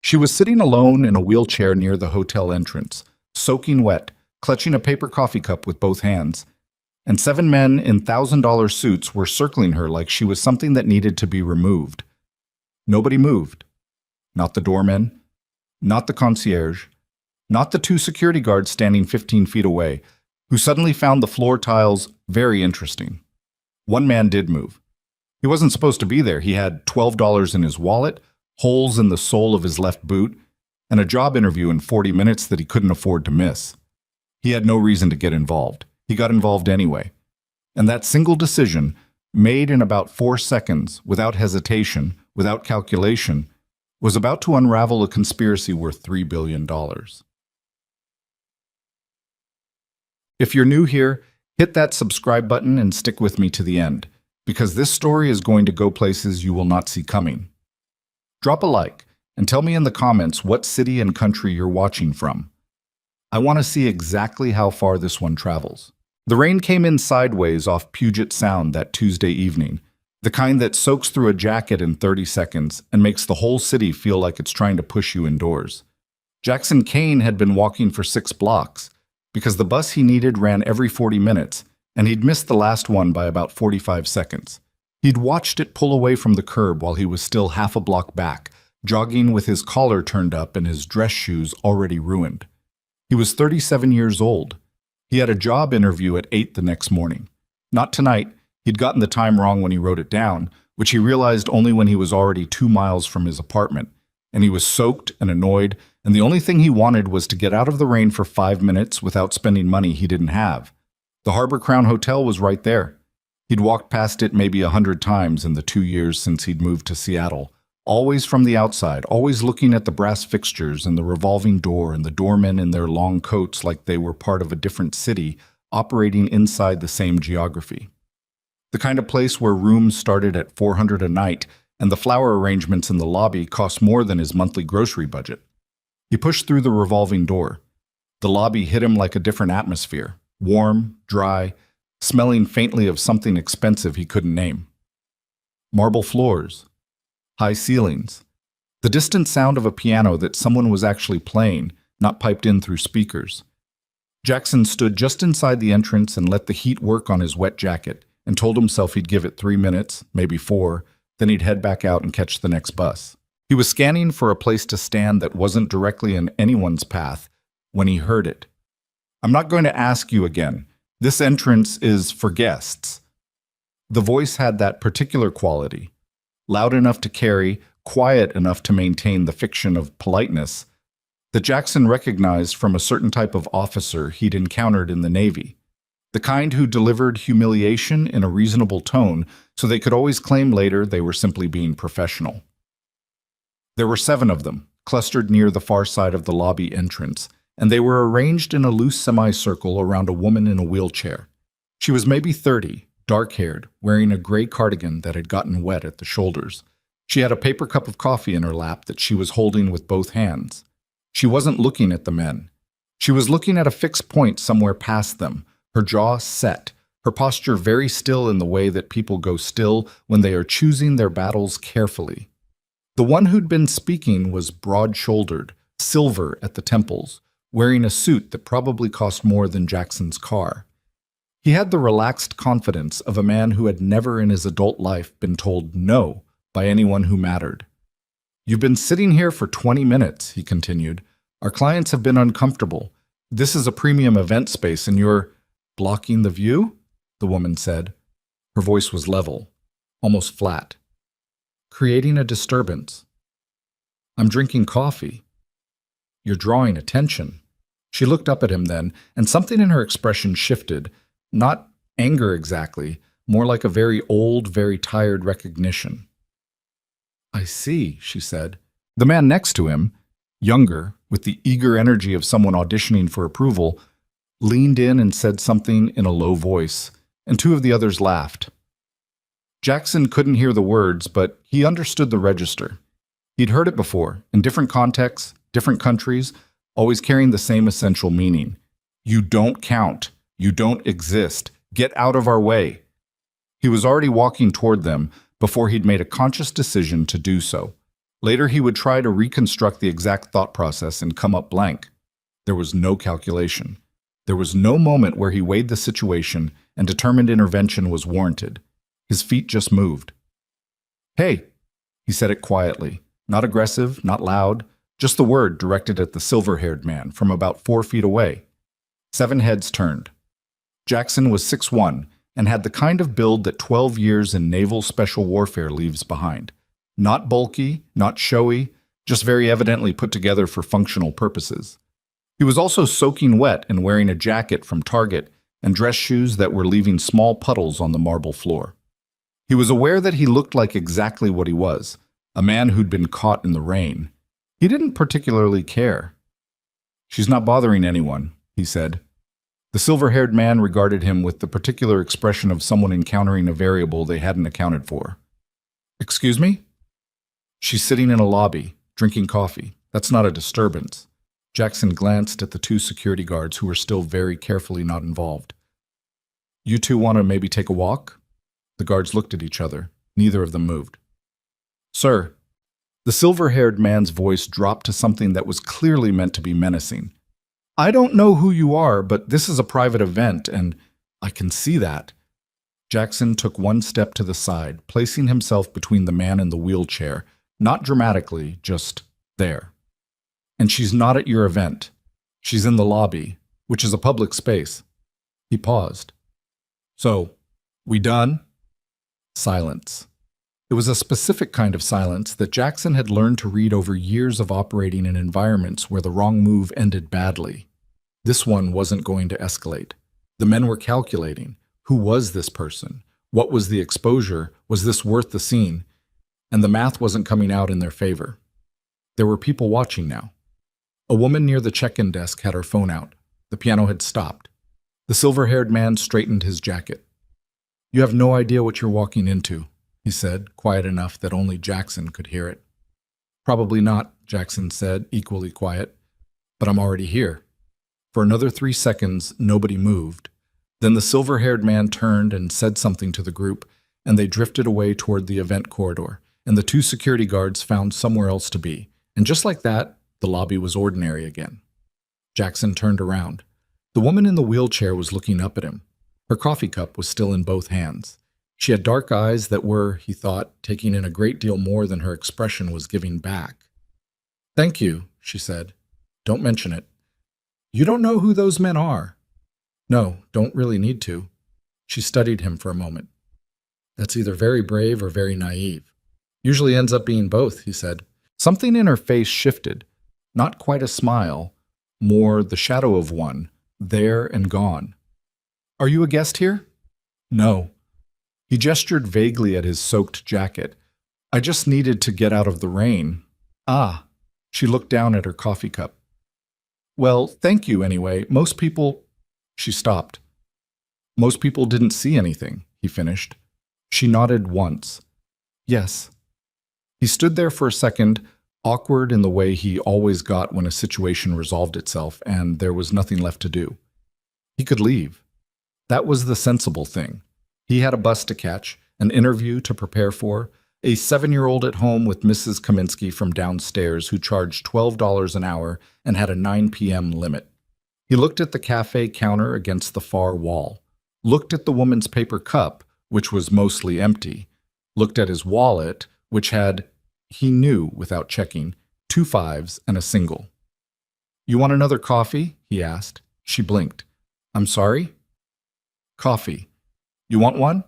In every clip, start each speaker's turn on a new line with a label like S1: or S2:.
S1: She was sitting alone in a wheelchair near the hotel entrance, soaking wet, clutching a paper coffee cup with both hands, and 7 men in $1,000 suits were circling her like she was something that needed to be removed. Nobody moved. Not the doorman, not the concierge, not the 2 security guards standing 15 feet away, who suddenly found the floor tiles very interesting. One man did move. He wasn't supposed to be there. He had $12 in his wallet, holes in the sole of his left boot, and a job interview in 40 minutes that he couldn't afford to miss. He had no reason to get involved. He got involved anyway. And that single decision, made in about 4 seconds, without hesitation, without calculation, was about to unravel a conspiracy worth $3 billion. If you're new here, hit that subscribe button and stick with me to the end, because this story is going to go places you will not see coming. Drop a like and tell me in the comments what city and country you're watching from. I want to see exactly how far this one travels. The rain came in sideways off Puget Sound that Tuesday evening, the kind that soaks through a jacket in 30 seconds and makes the whole city feel like it's trying to push you indoors. Jackson Kane had been walking for 6 blocks because the bus he needed ran every 40 minutes, and he'd missed the last one by about 45 seconds. He'd watched it pull away from the curb while he was still half a block back, jogging with his collar turned up and his dress shoes already ruined. He was 37 years old. He had a job interview at 8 the next morning. Not tonight. He'd gotten the time wrong when he wrote it down, which he realized only when he was already 2 miles from his apartment. And he was soaked and annoyed, and the only thing he wanted was to get out of the rain for 5 minutes without spending money he didn't have. The Harbor Crown Hotel was right there. He'd walked past it maybe 100 times in the 2 years since he'd moved to Seattle, always from the outside, always looking at the brass fixtures and the revolving door and the doormen in their long coats like they were part of a different city operating inside the same geography. The kind of place where rooms started at $400 a night and the flower arrangements in the lobby cost more than his monthly grocery budget. He pushed through the revolving door. The lobby hit him like a different atmosphere, warm, dry, smelling faintly of something expensive he couldn't name. Marble floors, high ceilings, the distant sound of a piano that someone was actually playing, not piped in through speakers. Jackson stood just inside the entrance and let the heat work on his wet jacket and told himself he'd give it 3 minutes, maybe 4, then he'd head back out and catch the next bus. He was scanning for a place to stand that wasn't directly in anyone's path when he heard it. "I'm not going to ask you again. This entrance is for guests." The voice had that particular quality, loud enough to carry, quiet enough to maintain the fiction of politeness, that Jackson recognized from a certain type of officer he'd encountered in the Navy, the kind who delivered humiliation in a reasonable tone so they could always claim later they were simply being professional. There were 7 of them, clustered near the far side of the lobby entrance, and they were arranged in a loose semicircle around a woman in a wheelchair. She was maybe 30, dark-haired, wearing a gray cardigan that had gotten wet at the shoulders. She had a paper cup of coffee in her lap that she was holding with both hands. She wasn't looking at the men. She was looking at a fixed point somewhere past them, her jaw set, her posture very still in the way that people go still when they are choosing their battles carefully. The one who'd been speaking was broad-shouldered, silver at the temples, wearing a suit that probably cost more than Jackson's car. He had the relaxed confidence of a man who had never in his adult life been told no by anyone who mattered. "You've been sitting here for 20 minutes, he continued. "Our clients have been uncomfortable. This is a premium event space and you're blocking the view?" the woman said. Her voice was level, almost flat. "Creating a disturbance. I'm drinking coffee. You're drawing attention." She looked up at him then, and something in her expression shifted, not anger exactly, more like a very old, very tired recognition. "I see," she said. The man next to him, younger, with the eager energy of someone auditioning for approval, leaned in and said something in a low voice, and 2 of the others laughed. Jackson couldn't hear the words, but he understood the register. He'd heard it before, in different contexts, different countries, always carrying the same essential meaning. You don't count. You don't exist. Get out of our way. He was already walking toward them before he'd made a conscious decision to do so. Later, he would try to reconstruct the exact thought process and come up blank. There was no calculation. There was no moment where he weighed the situation and determined intervention was warranted. His feet just moved. "Hey," he said it quietly, not aggressive, not loud, just the word directed at the silver-haired man from about 4 feet away. 7 heads turned. Jackson was 6'1" and had the kind of build that 12 years in naval special warfare leaves behind. Not bulky, not showy, just very evidently put together for functional purposes. He was also soaking wet and wearing a jacket from Target and dress shoes that were leaving small puddles on the marble floor. He was aware that he looked like exactly what he was, a man who'd been caught in the rain. He didn't particularly care. "She's not bothering anyone," he said. The silver-haired man regarded him with the particular expression of someone encountering a variable they hadn't accounted for. "Excuse me?" "She's sitting in a lobby, drinking coffee. That's not a disturbance." Jackson glanced at the 2 security guards who were still very carefully not involved. "You two want to maybe take a walk?" The guards looked at each other. Neither of them moved. "Sir." The silver-haired man's voice dropped to something that was clearly meant to be menacing. "I don't know who you are, but this is a private event, and I can see that." Jackson took 1 step to the side, placing himself between the man and the wheelchair, not dramatically, just there. "And she's not at your event. She's in the lobby, which is a public space." He paused. "So, we done?" Silence. It was a specific kind of silence that Jackson had learned to read over years of operating in environments where the wrong move ended badly. This one wasn't going to escalate. The men were calculating. Who was this person? What was the exposure? Was this worth the scene? And the math wasn't coming out in their favor. There were people watching now. A woman near the check-in desk had her phone out. The piano had stopped. The silver-haired man straightened his jacket. "You have no idea what you're walking into," he said, quiet enough that only Jackson could hear it. "Probably not," Jackson said, equally quiet. "But I'm already here." For another 3 seconds, nobody moved. Then the silver-haired man turned and said something to the group, and they drifted away toward the event corridor, and the 2 security guards found somewhere else to be. And just like that, the lobby was ordinary again. Jackson turned around. The woman in the wheelchair was looking up at him. Her coffee cup was still in both hands. She had dark eyes that were, he thought, taking in a great deal more than her expression was giving back. "Thank you," she said. "Don't mention it." "You don't know who those men are?" "No, don't really need to." She studied him for a moment. "That's either very brave or very naive." "Usually ends up being both," he said. Something in her face shifted. Not quite a smile, more the shadow of one, there and gone. "Are you a guest here?" "No." He gestured vaguely at his soaked jacket. "I just needed to get out of the rain." "Ah." She looked down at her coffee cup. "Well, thank you anyway. Most people—" She stopped. "Most people didn't see anything," he finished. She nodded once. "Yes." He stood there for a second, awkward in the way he always got when a situation resolved itself and there was nothing left to do. He could leave. That was the sensible thing. He had a bus to catch, an interview to prepare for, a 7-year-old at home with Mrs. Kaminsky from downstairs who charged $12 an hour and had a 9 p.m. limit. He looked at the cafe counter against the far wall, looked at the woman's paper cup, which was mostly empty, looked at his wallet, which had, he knew without checking, 2 5s and a single. "You want another coffee?" he asked. She blinked. "I'm sorry?" "Coffee. You want one?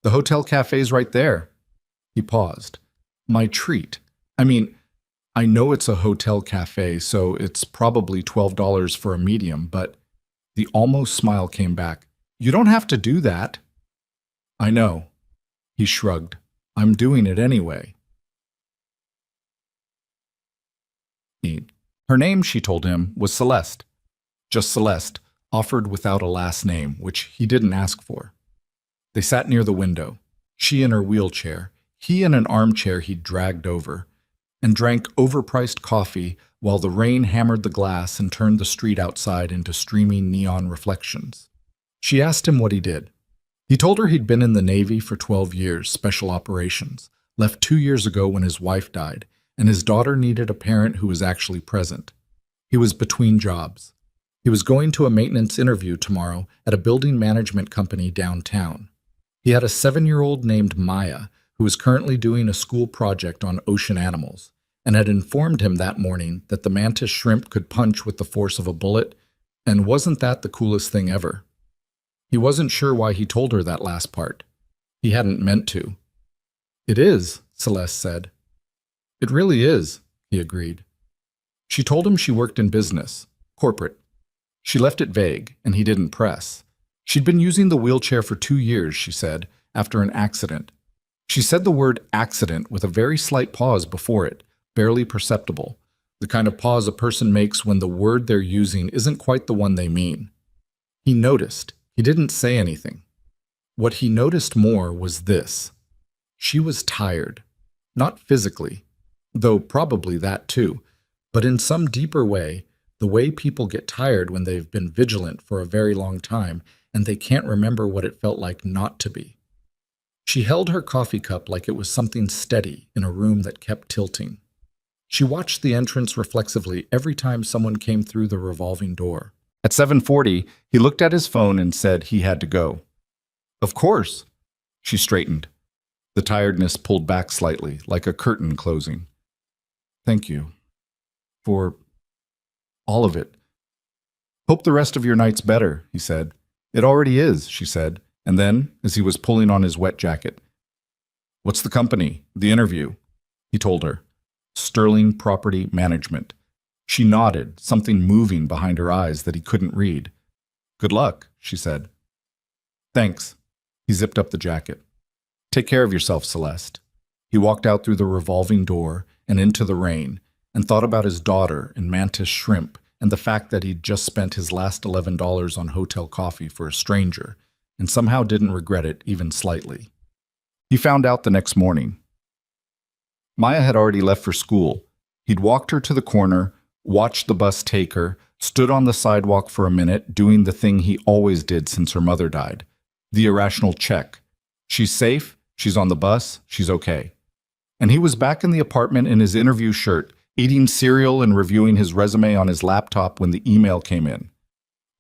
S1: The hotel cafe's right there." He paused. "My treat. I mean, I know it's a hotel cafe, so it's probably $12 for a medium, but..." The almost smile came back. "You don't have to do that." "I know." He shrugged. "I'm doing it anyway." Her name, she told him, was Celeste. Just Celeste, offered without a last name, which he didn't ask for. They sat near the window, she in her wheelchair, he in an armchair he'd dragged over, and drank overpriced coffee while the rain hammered the glass and turned the street outside into streaming neon reflections. She asked him what he did. He told her he'd been in the Navy for 12 years, special operations, left 2 years ago when his wife died, and his daughter needed a parent who was actually present. He was between jobs. He was going to a maintenance interview tomorrow at a building management company downtown. He had a 7-year-old named Maya who was currently doing a school project on ocean animals and had informed him that morning that the mantis shrimp could punch with the force of a bullet, and wasn't that the coolest thing ever? He wasn't sure why he told her that last part. He hadn't meant to. "It is," Celeste said. "It really is," he agreed. She told him she worked in business, corporate. She left it vague, and he didn't press. She'd been using the wheelchair for 2 years, she said, after an accident. She said the word accident with a very slight pause before it, barely perceptible, the kind of pause a person makes when the word they're using isn't quite the one they mean. He noticed. He didn't say anything. What he noticed more was this. She was tired. Not physically, though probably that too, but in some deeper way, the way people get tired when they've been vigilant for a very long time and they can't remember what it felt like not to be. She held her coffee cup like it was something steady in a room that kept tilting. She watched the entrance reflexively every time someone came through the revolving door. At 7:40, he looked at his phone and said he had to go. "Of course." She straightened. The tiredness pulled back slightly, like a curtain closing. "Thank you. For all of it. Hope the rest of your night's better," he said. "It already is," she said, and then, as he was pulling on his wet jacket, "What's the company? The interview?" He told her. Sterling Property Management. She nodded, something moving behind her eyes that he couldn't read. "Good luck," she said. "Thanks." He zipped up the jacket. "Take care of yourself, Celeste." He walked out through the revolving door and into the rain and thought about his daughter and mantis shrimp and the fact that he'd just spent his last $11 on hotel coffee for a stranger and somehow didn't regret it even slightly. He found out the next morning. Maya had already left for school. He'd walked her to the corner, watched the bus take her, stood on the sidewalk for a minute, doing the thing he always did since her mother died. The irrational check. She's safe, she's on the bus, she's okay. And he was back in the apartment in his interview shirt, eating cereal and reviewing his resume on his laptop when the email came in.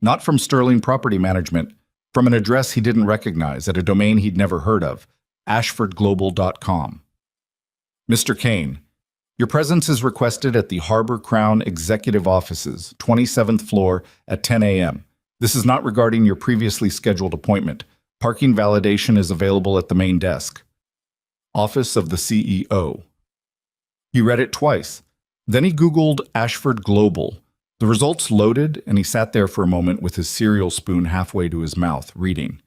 S1: Not from Sterling Property Management, from an address he didn't recognize at a domain he'd never heard of, ashfordglobal.com. "Mr. Kane, your presence is requested at the Harbor Crown Executive Offices, 27th floor at 10 a.m. This is not regarding your previously scheduled appointment. Parking validation is available at the main desk. Office of the CEO." He read it twice. Then he Googled Ashford Global. The results loaded, and he sat there for a moment with his cereal spoon halfway to his mouth, reading.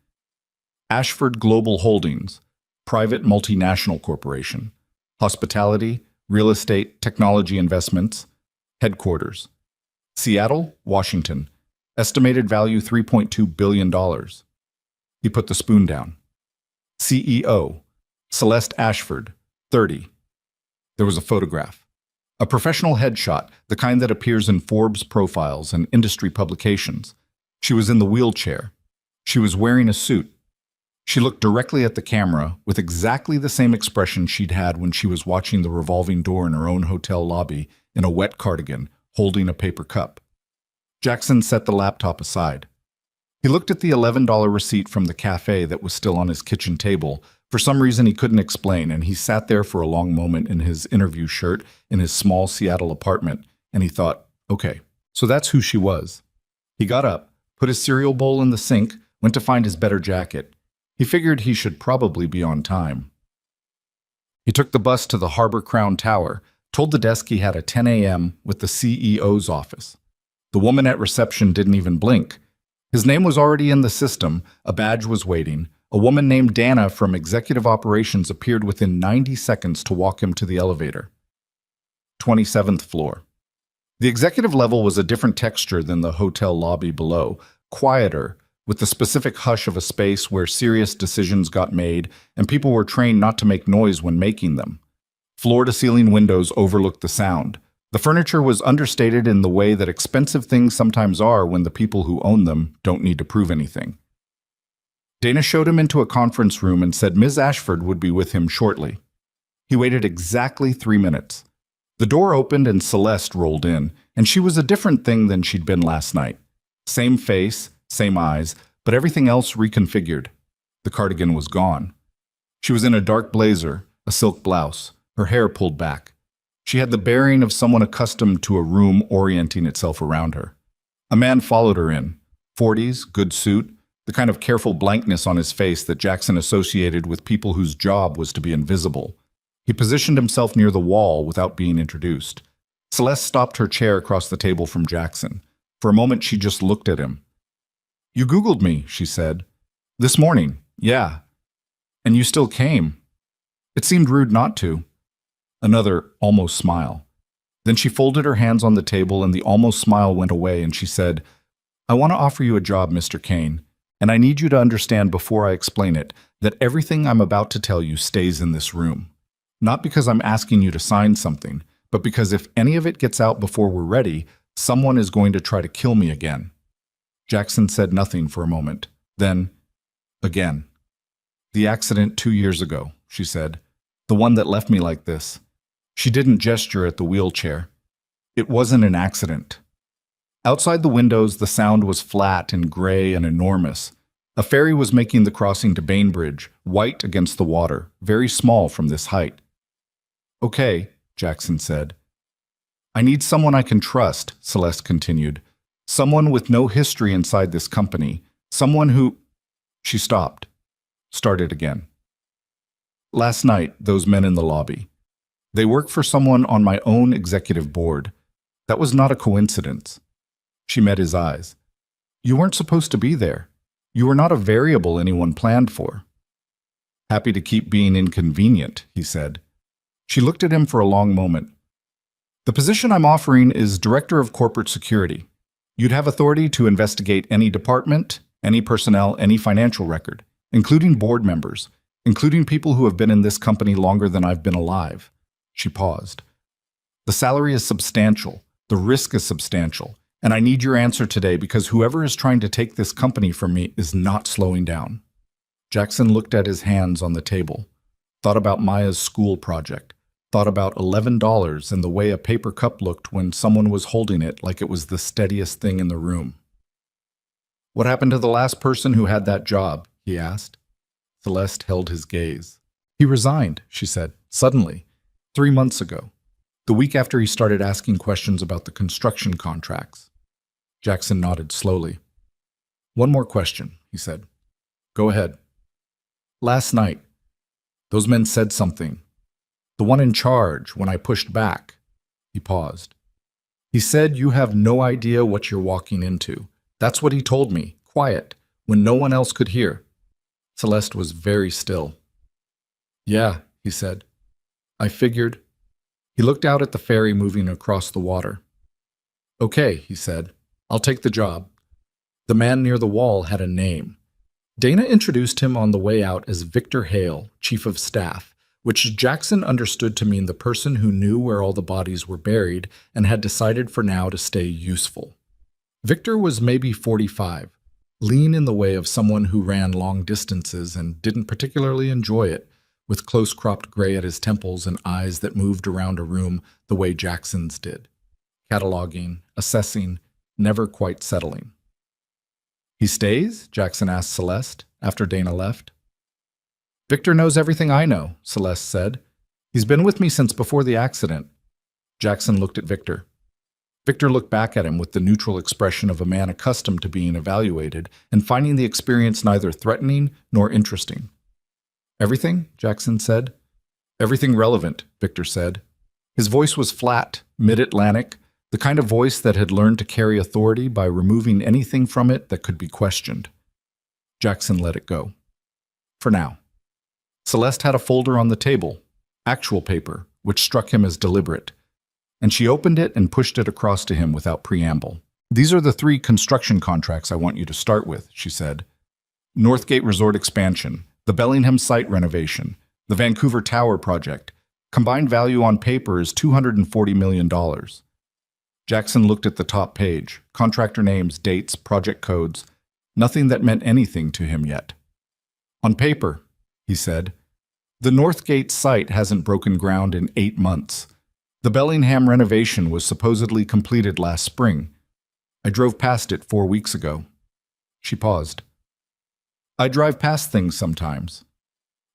S1: Ashford Global Holdings, private multinational corporation. Hospitality, real estate, technology investments. Headquarters. Seattle, Washington. Estimated value $3.2 billion. He put the spoon down. CEO, Celeste Ashford, 30. There was a photograph. A professional headshot, the kind that appears in Forbes profiles and industry publications. She was in the wheelchair. She was wearing a suit. She looked directly at the camera with exactly the same expression she'd had when she was watching the revolving door in her own hotel lobby in a wet cardigan, holding a paper cup. Jackson set the laptop aside. He looked at the $11 receipt from the cafe that was still on his kitchen table. For some reason he couldn't explain, and he sat there for a long moment in his interview shirt in his small Seattle apartment, and he thought, okay, so that's who she was. He got up, put his cereal bowl in the sink, went to find his better jacket. He figured he should probably be on time. He took the bus to the Harbor Crown Tower, told the desk he had a 10 a.m. with the CEO's office. The woman at reception didn't even blink. His name was already in the system, a badge was waiting. A woman named Dana from Executive Operations appeared within 90 seconds to walk him to the elevator. 27th floor. The executive level was a different texture than the hotel lobby below, quieter, with the specific hush of a space where serious decisions got made and people were trained not to make noise when making them. Floor-to-ceiling windows overlooked the sound. The furniture was understated in the way that expensive things sometimes are when the people who own them don't need to prove anything. Dana showed him into a conference room and said Ms. Ashford would be with him shortly. He waited exactly 3 minutes. The door opened and Celeste rolled in, and she was a different thing than she'd been last night. Same face, same eyes, but everything else reconfigured. The cardigan was gone. She was in a dark blazer, a silk blouse, her hair pulled back. She had the bearing of someone accustomed to a room orienting itself around her. A man followed her in. 40s, good suit, the kind of careful blankness on his face that Jackson associated with people whose job was to be invisible. He positioned himself near the wall without being introduced. Celeste stopped her chair across the table from Jackson. For a moment, she just looked at him. "You Googled me," she said. "This morning, yeah. And you still came." It seemed rude not to. Another almost smile. Then she folded her hands on the table and the almost smile went away and she said, "I want to offer you a job, Mr. Kane, and I need you to understand before I explain it that everything I'm about to tell you stays in this room. Not because I'm asking you to sign something, but because if any of it gets out before we're ready, someone is going to try to kill me again." Jackson said nothing for a moment. Then, again. "The accident 2 years ago," she said. "The one that left me like this." She didn't gesture at the wheelchair. "It wasn't an accident." Outside the windows, the sound was flat and gray and enormous. A ferry was making the crossing to Bainbridge, white against the water, very small from this height. "Okay," Jackson said. "I need someone I can trust," Celeste continued. "Someone with no history inside this company. Someone who—" She stopped. Started again. "Last night, those men in the lobby. They work for someone on my own executive board. That was not a coincidence." She met his eyes. "You weren't supposed to be there. You were not a variable anyone planned for." "Happy to keep being inconvenient," he said. She looked at him for a long moment. "The position I'm offering is Director of Corporate Security. You'd have authority to investigate any department, any personnel, any financial record, including board members, including people who have been in this company longer than I've been alive." She paused. "The salary is substantial. The risk is substantial. And I need your answer today because whoever is trying to take this company from me is not slowing down." Jackson looked at his hands on the table, thought about Maya's school project, thought about $11 and the way a paper cup looked when someone was holding it like it was the steadiest thing in the room. "What happened to the last person who had that job?" he asked. Celeste held his gaze. "He resigned," she said, "suddenly, 3 months ago, the week after he started asking questions about the construction contracts." Jackson nodded slowly. "One more question," he said. "Go ahead." "Last night, those men said something. The one in charge, when I pushed back." He paused. "He said you have no idea what you're walking into. That's what he told me, quiet, when no one else could hear." Celeste was very still. "Yeah," he said. "I figured." He looked out at the ferry moving across the water. "Okay," he said. "I'll take the job." The man near the wall had a name. Dana introduced him on the way out as Victor Hale, Chief of Staff, which Jackson understood to mean the person who knew where all the bodies were buried and had decided for now to stay useful. Victor was maybe 45, lean in the way of someone who ran long distances and didn't particularly enjoy it, with close-cropped gray at his temples and eyes that moved around a room the way Jackson's did, cataloging, assessing, never quite settling. "He stays?" Jackson asked Celeste, after Dana left. "Victor knows everything I know," Celeste said. "He's been with me since before the accident." Jackson looked at Victor. Victor looked back at him with the neutral expression of a man accustomed to being evaluated and finding the experience neither threatening nor interesting. "Everything?" Jackson said. "Everything relevant," Victor said. His voice was flat, mid-Atlantic, the kind of voice that had learned to carry authority by removing anything from it that could be questioned. Jackson let it go. For now. Celeste had a folder on the table, actual paper, which struck him as deliberate, and she opened it and pushed it across to him without preamble. "These are the 3 construction contracts I want you to start with," she said. "Northgate Resort expansion, the Bellingham site renovation, the Vancouver Tower project. Combined value on paper is $240 million. Jackson looked at the top page, contractor names, dates, project codes, nothing that meant anything to him yet. "On paper," he said, "the Northgate site hasn't broken ground in 8 months. The Bellingham renovation was supposedly completed last spring. I drove past it 4 weeks ago. She paused. I drive past things sometimes,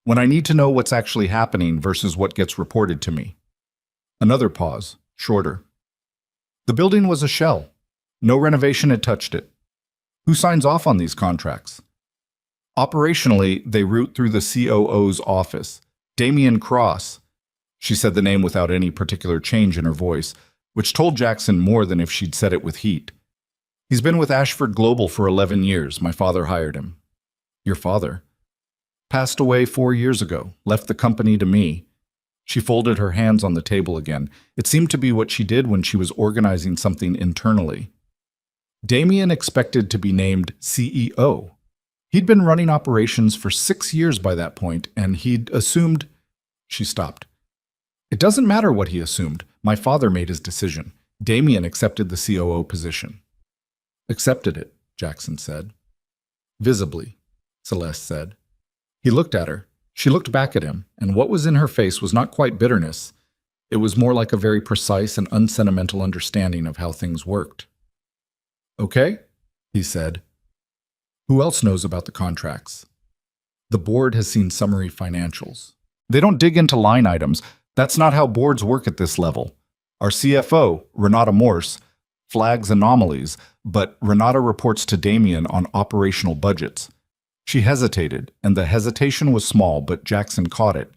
S1: when I need to know what's actually happening versus what gets reported to me. Another pause, shorter. The building was a shell. No renovation had touched it. Who signs off on these contracts? Operationally, they route through the COO's office. Damian Cross. She said the name without any particular change in her voice, which told Jackson more than if she'd said it with heat. He's been with Ashford Global for 11 years. My father hired him. Your father? Passed away 4 years ago, left the company to me. She folded her hands on the table again. It seemed to be what she did when she was organizing something internally. Damien expected to be named CEO. He'd been running operations for 6 years by that point, and he'd assumed... She stopped. It doesn't matter what he assumed. My father made his decision. Damien accepted the COO position. Accepted it, Jackson said. Visibly, Celeste said. He looked at her. She looked back at him, and what was in her face was not quite bitterness. It was more like a very precise and unsentimental understanding of how things worked. Okay, he said. Who else knows about the contracts? The board has seen summary financials. They don't dig into line items. That's not how boards work at this level. Our CFO, Renata Morse, flags anomalies, but Renata reports to Damien on operational budgets. She hesitated, and the hesitation was small, but Jackson caught it.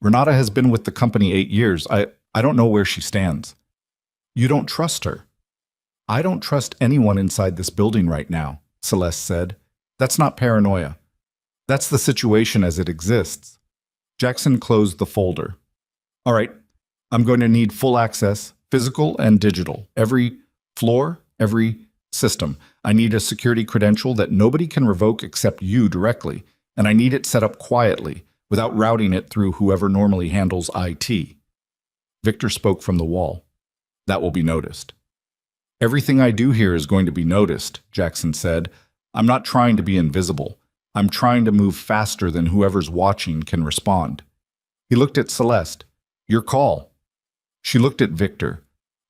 S1: Renata has been with the company 8 years. I don't know where she stands. You don't trust her. I don't trust anyone inside this building right now, Celeste said. That's not paranoia. That's the situation as it exists. Jackson closed the folder. All right, I'm going to need full access, physical and digital. Every floor, every system. I need a security credential that nobody can revoke except you directly, and I need it set up quietly, without routing it through whoever normally handles IT. Victor spoke from the wall. That will be noticed. Everything I do here is going to be noticed, Jackson said. I'm not trying to be invisible. I'm trying to move faster than whoever's watching can respond. He looked at Celeste. Your call. She looked at Victor.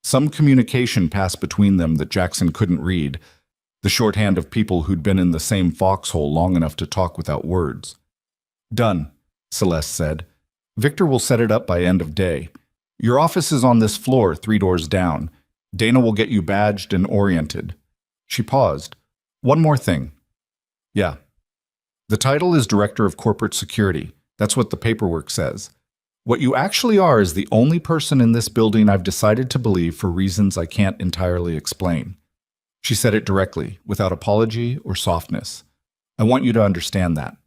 S1: Some communication passed between them that Jackson couldn't read, the shorthand of people who'd been in the same foxhole long enough to talk without words. Done, Celeste said. Victor will set it up by end of day. Your office is on this floor, 3 doors down. Dana will get you badged and oriented. She paused. One more thing. Yeah. The title is Director of Corporate Security. That's what the paperwork says. What you actually are is the only person in this building I've decided to believe for reasons I can't entirely explain. She said it directly, without apology or softness. I want you to understand that.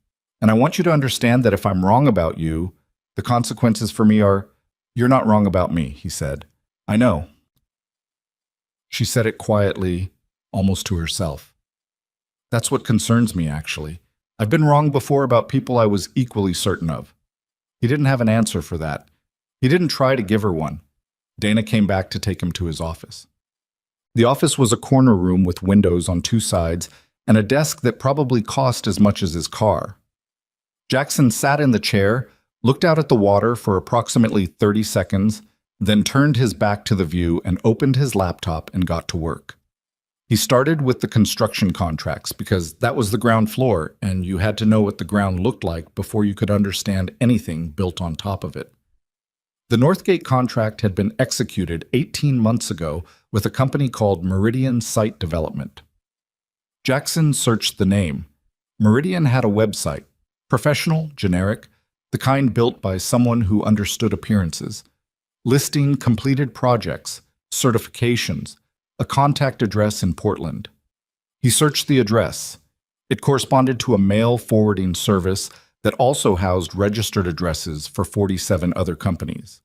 S1: And I want you to understand that if I'm wrong about you, the consequences for me are, you're not wrong about me, he said. I know. She said it quietly, almost to herself. That's what concerns me, actually. I've been wrong before about people I was equally certain of. He didn't have an answer for that. He didn't try to give her one. Dana came back to take him to his office. The office was a corner room with windows on 2 sides and a desk that probably cost as much as his car. Jackson sat in the chair, looked out at the water for approximately 30 seconds, then turned his back to the view and opened his laptop and got to work. He started with the construction contracts because that was the ground floor and you had to know what the ground looked like before you could understand anything built on top of it. The Northgate contract had been executed 18 months ago with a company called Meridian Site Development. Jackson searched the name. Meridian had a website, professional, generic, the kind built by someone who understood appearances, listing completed projects, certifications, a contact address in Portland. He searched the address. It corresponded to a mail forwarding service that also housed registered addresses for 47 other companies.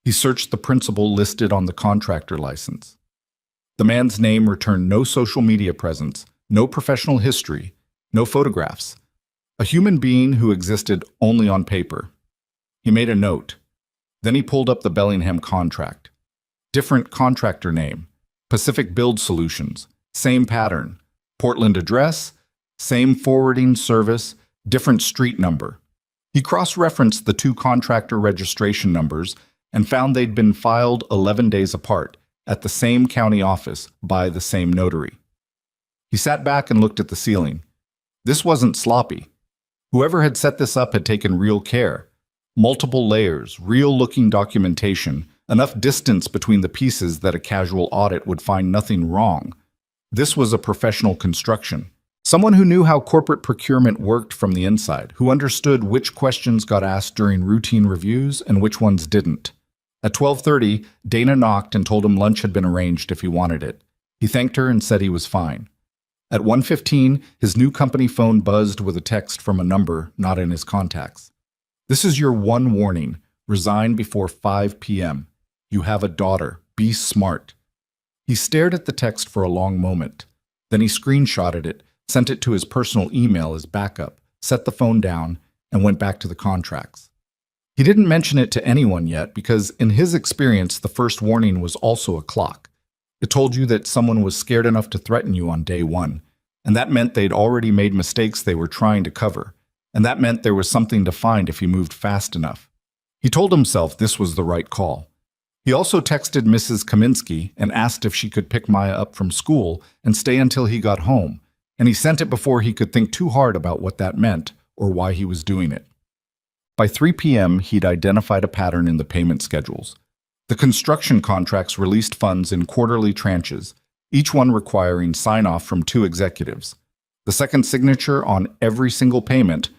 S1: He searched the principal listed on the contractor license. The man's name returned no social media presence, no professional history, no photographs. A human being who existed only on paper. He made a note. Then he pulled up the Bellingham contract. Different contractor name. Pacific Build Solutions, same pattern, Portland address, same forwarding service, different street number. He cross-referenced the 2 contractor registration numbers and found they'd been filed 11 days apart at the same county office by the same notary. He sat back and looked at the ceiling. This wasn't sloppy. Whoever had set this up had taken real care. Multiple layers, real-looking documentation, enough distance between the pieces that a casual audit would find nothing wrong. This was a professional construction. Someone who knew how corporate procurement worked from the inside, who understood which questions got asked during routine reviews and which ones didn't. At 12:30, Dana knocked and told him lunch had been arranged if he wanted it. He thanked her and said he was fine. At 1:15, his new company phone buzzed with a text from a number not in his contacts. This is your one warning. Resign before 5 p.m. You have a daughter. Be smart. He stared at the text for a long moment. Then he screenshotted it, sent it to his personal email as backup, set the phone down, and went back to the contracts. He didn't mention it to anyone yet because, in his experience, the first warning was also a clock. It told you that someone was scared enough to threaten you on day one, and that meant they'd already made mistakes they were trying to cover, and that meant there was something to find if he moved fast enough. He told himself this was the right call. He also texted Mrs. Kaminsky and asked if she could pick Maya up from school and stay until he got home, and he sent it before he could think too hard about what that meant or why he was doing it. By 3 p.m., he'd identified a pattern in the payment schedules. The construction contracts released funds in quarterly tranches, each one requiring sign-off from 2 executives. The second signature on every single payment,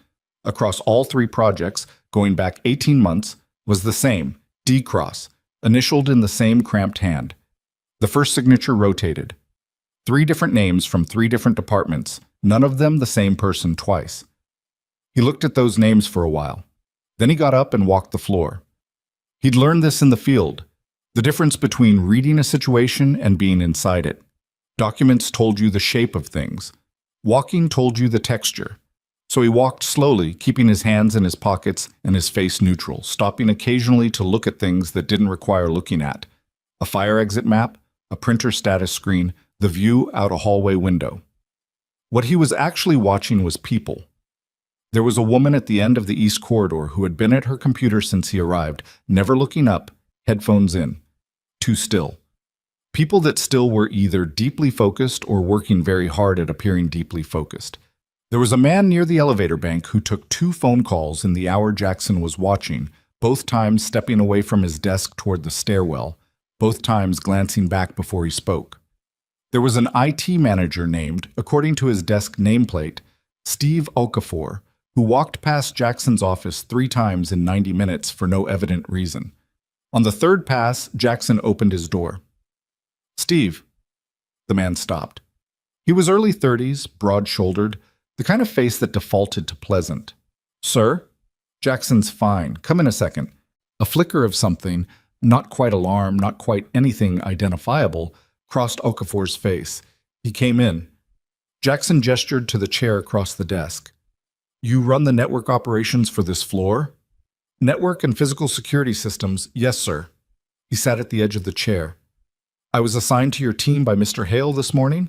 S1: across all 3 projects going back 18 months, was the same, D-Cross, initialed in the same cramped hand. The first signature rotated. 3 different names from 3 different departments, none of them the same person twice. He looked at those names for a while. Then he got up and walked the floor. He'd learned this in the field, the difference between reading a situation and being inside it. Documents told you the shape of things. Walking told you the texture. So he walked slowly, keeping his hands in his pockets and his face neutral, stopping occasionally to look at things that didn't require looking at. A fire exit map, a printer status screen, the view out a hallway window. What he was actually watching was people. There was a woman at the end of the east corridor who had been at her computer since he arrived, never looking up, headphones in. Too still. People that still were either deeply focused or working very hard at appearing deeply focused. There was a man near the elevator bank who took 2 phone calls in the hour Jackson was watching, both times stepping away from his desk toward the stairwell, both times glancing back before he spoke. There was an IT manager named, according to his desk nameplate, Steve Okafor, who walked past Jackson's office 3 times in 90 minutes for no evident reason. On the 3rd pass, Jackson opened his door. "Steve." The man stopped. He was early 30s, broad-shouldered, the kind of face that defaulted to pleasant. "Sir?" "Jackson's fine. Come in a second." A flicker of something, not quite alarm, not quite anything identifiable, crossed Okafor's face. He came in. Jackson gestured to the chair across the desk. "You run the network operations for this floor?" "Network and physical security systems, yes, sir." He sat at the edge of the chair. "I was assigned to your team by Mr. Hale this morning?"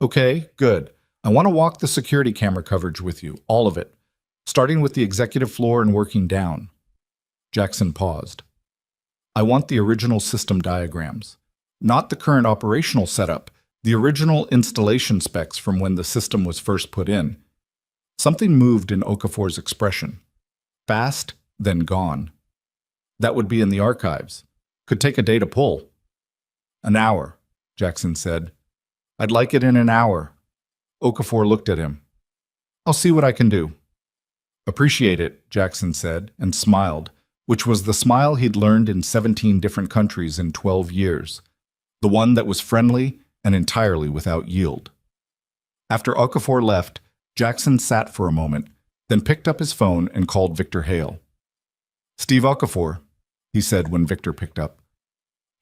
S1: "Okay, good. I want to walk the security camera coverage with you, all of it, starting with the executive floor and working down." Jackson paused. "I want the original system diagrams. Not the current operational setup, the original installation specs from when the system was first put in." Something moved in Okafor's expression. Fast, then gone. "That would be in the archives. Could take a day to pull." "An hour," Jackson said. "I'd like it in an hour." Okafor looked at him. "I'll see what I can do." "Appreciate it," Jackson said, and smiled, which was the smile he'd learned in 17 different countries in 12 years. The one that was friendly and entirely without yield. After Okafor left, Jackson sat for a moment, then picked up his phone and called Victor Hale. "Steve Okafor," he said when Victor picked up.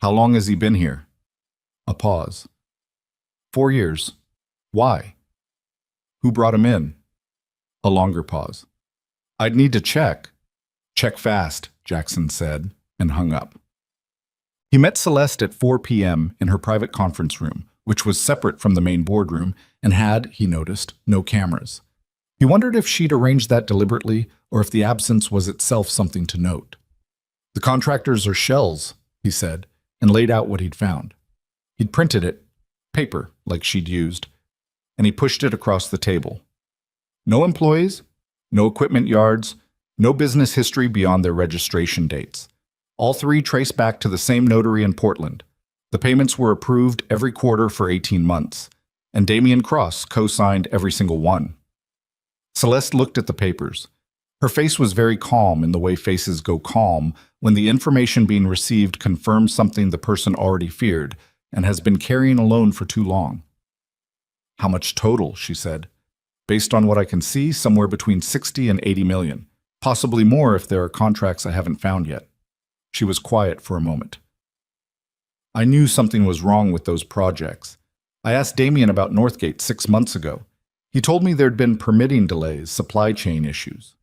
S1: "How long has he been here?" A pause. 4 years. "Why?" "Who brought him in?" A longer pause. "I'd need to check." "Check fast," Jackson said, and hung up. He met Celeste at 4 p.m. in her private conference room, which was separate from the main boardroom and had, he noticed, no cameras. He wondered if she'd arranged that deliberately or if the absence was itself something to note. The contractors are shells, he said, and laid out what he'd found. He'd printed it, paper like she'd used, and he pushed it across the table. No employees, no equipment yards, no business history beyond their registration dates. All three trace back to the same notary in Portland. The payments were approved every quarter for 18 months, and Damian Cross co-signed every single one. Celeste looked at the papers. Her face was very calm in the way faces go calm when the information being received confirms something the person already feared and has been carrying alone for too long. How much total, she said. Based on what I can see, somewhere between 60 and 80 million. Possibly more if there are contracts I haven't found yet. She was quiet for a moment. I knew something was wrong with those projects. I asked Damien about Northgate 6 months ago. He told me there'd been permitting delays, supply chain issues.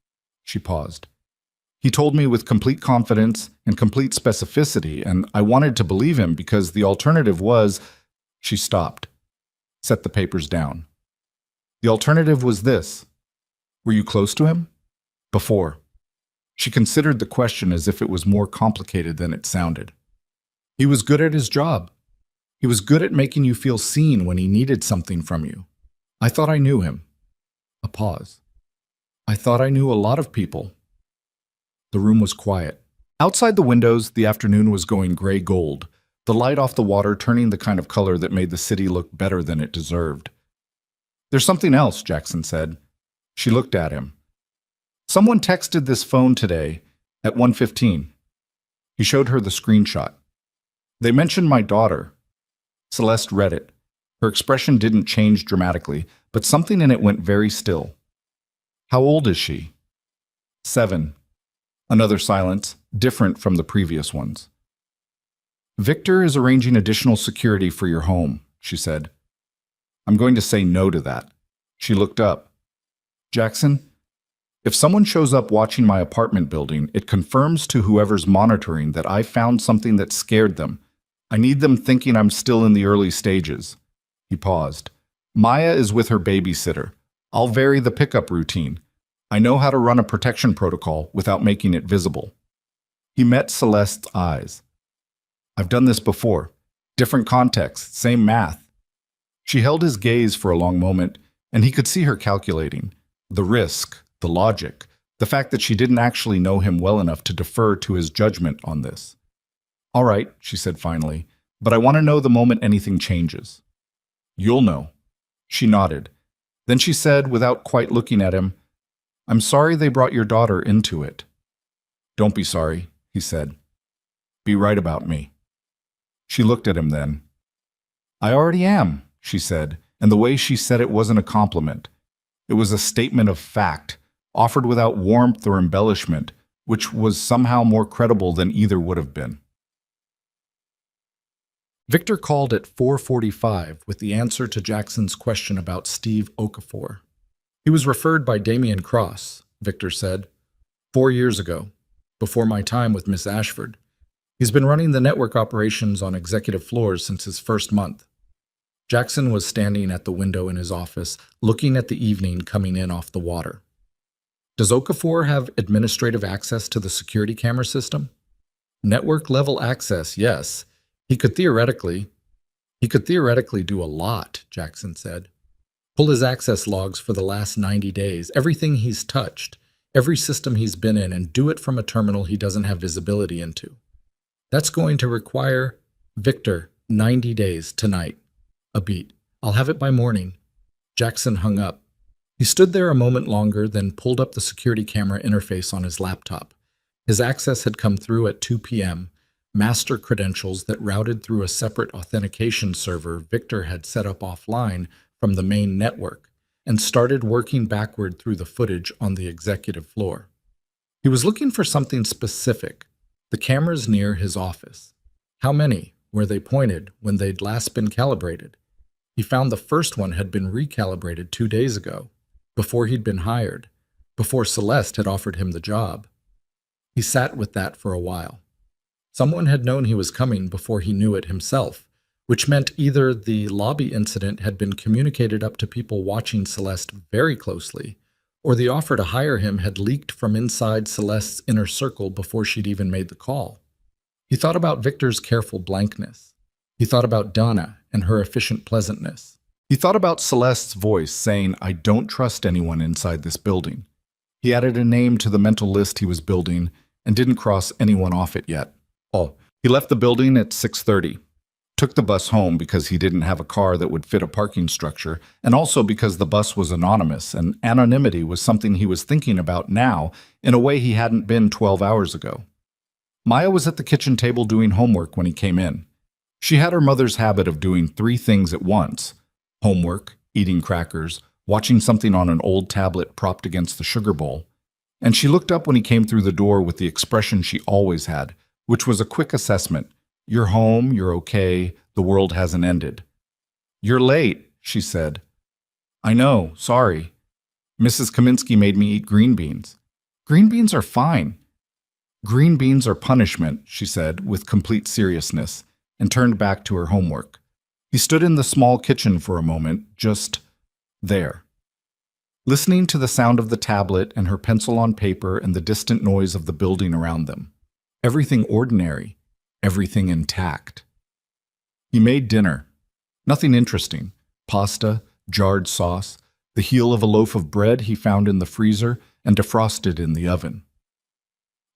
S1: She paused. He told me with complete confidence and complete specificity, and I wanted to believe him because the alternative was... She stopped, set the papers down. The alternative was this. Were you close to him? Before. She considered the question as if it was more complicated than it sounded. He was good at his job. He was good at making you feel seen when he needed something from you. I thought I knew him. A pause. I thought I knew a lot of people. The room was quiet. Outside the windows, the afternoon was going gray-gold, the light off the water turning the kind of color that made the city look better than it deserved. There's something else, Jackson said. She looked at him. Someone texted this phone today at 1:15. He showed her the screenshot. They mentioned my daughter. Celeste read it. Her expression didn't change dramatically, but something in it went very still. How old is she? 7. Another silence, different from the previous ones. Victor is arranging additional security for your home, she said. I'm going to say no to that. She looked up. Jackson, if someone shows up watching my apartment building, it confirms to whoever's monitoring that I found something that scared them. I need them thinking I'm still in the early stages. He paused. Maya is with her babysitter. I'll vary the pickup routine. I know how to run a protection protocol without making it visible. He met Celeste's eyes. I've done this before. Different context, same math. She held his gaze for a long moment, and he could see her calculating. The risk, the logic, the fact that she didn't actually know him well enough to defer to his judgment on this. All right, she said finally, but I want to know the moment anything changes. You'll know. She nodded. Then she said, without quite looking at him, I'm sorry they brought your daughter into it. Don't be sorry, he said. Be right about me. She looked at him then. I already am, she said, and the way she said it wasn't a compliment. It was a statement of fact, offered without warmth or embellishment, which was somehow more credible than either would have been. Victor called at 4:45 with the answer to Jackson's question about Steve Okafor. He was referred by Damian Cross, Victor said, 4 years ago, before my time with Miss Ashford. He's been running the network operations on executive floors since his first month. Jackson was standing at the window in his office, looking at the evening coming in off the water. Does Okafor have administrative access to the security camera system? Network-level access, yes. He could theoretically do a lot, Jackson said. Pull his access logs for the last 90 days, everything he's touched, every system he's been in, and do it from a terminal he doesn't have visibility into. That's going to require, Victor, 90 days tonight. A beat. I'll have it by morning. Jackson hung up. He stood there a moment longer, then pulled up the security camera interface on his laptop. His access had come through at 2 p.m., master credentials that routed through a separate authentication server Victor had set up offline from the main network, and started working backward through the footage on the executive floor. He was looking for something specific, the cameras near his office. How many were they pointed when they'd last been calibrated? He found the first one had been recalibrated 2 days ago, before he'd been hired, before Celeste had offered him the job. He sat with that for a while. Someone had known he was coming before he knew it himself, which meant either the lobby incident had been communicated up to people watching Celeste very closely, or the offer to hire him had leaked from inside Celeste's inner circle before she'd even made the call. He thought about Victor's careful blankness. He thought about Donna and her efficient pleasantness. He thought about Celeste's voice saying, "I don't trust anyone inside this building." He added a name to the mental list he was building and didn't cross anyone off it yet. Oh, he left the building at 6:30. Took the bus home because he didn't have a car that would fit a parking structure, and also because the bus was anonymous, and anonymity was something he was thinking about now in a way he hadn't been 12 hours ago. Maya was at the kitchen table doing homework when he came in. She had her mother's habit of doing 3 things at once: homework, eating crackers, watching something on an old tablet propped against the sugar bowl. And she looked up when he came through the door with the expression she always had, which was a quick assessment. "You're home, you're okay, the world hasn't ended." "You're late," she said. "I know, sorry. Mrs. Kaminsky made me eat green beans." "Green beans are fine." "Green beans are punishment," she said with complete seriousness, and turned back to her homework. He stood in the small kitchen for a moment, just there, listening to the sound of the tablet and her pencil on paper and the distant noise of the building around them. Everything ordinary, everything intact. He made dinner. Nothing interesting. Pasta, jarred sauce, the heel of a loaf of bread he found in the freezer and defrosted in the oven.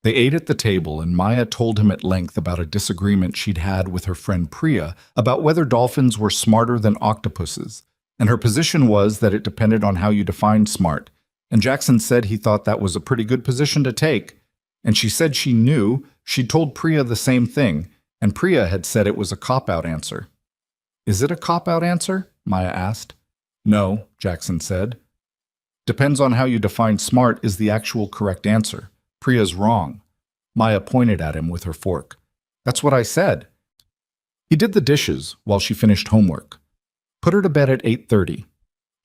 S1: They ate at the table, and Maya told him at length about a disagreement she'd had with her friend Priya about whether dolphins were smarter than octopuses, and her position was that it depended on how you defined smart, and Jackson said he thought that was a pretty good position to take, and she said she knew she'd told Priya the same thing, and Priya had said it was a cop-out answer. "Is it a cop-out answer?" Maya asked. "No," Jackson said. "Depends on how you define smart is the actual correct answer. Priya's wrong." Maya pointed at him with her fork. "That's what I said." He did the dishes while she finished homework. Put her to bed at 8:30.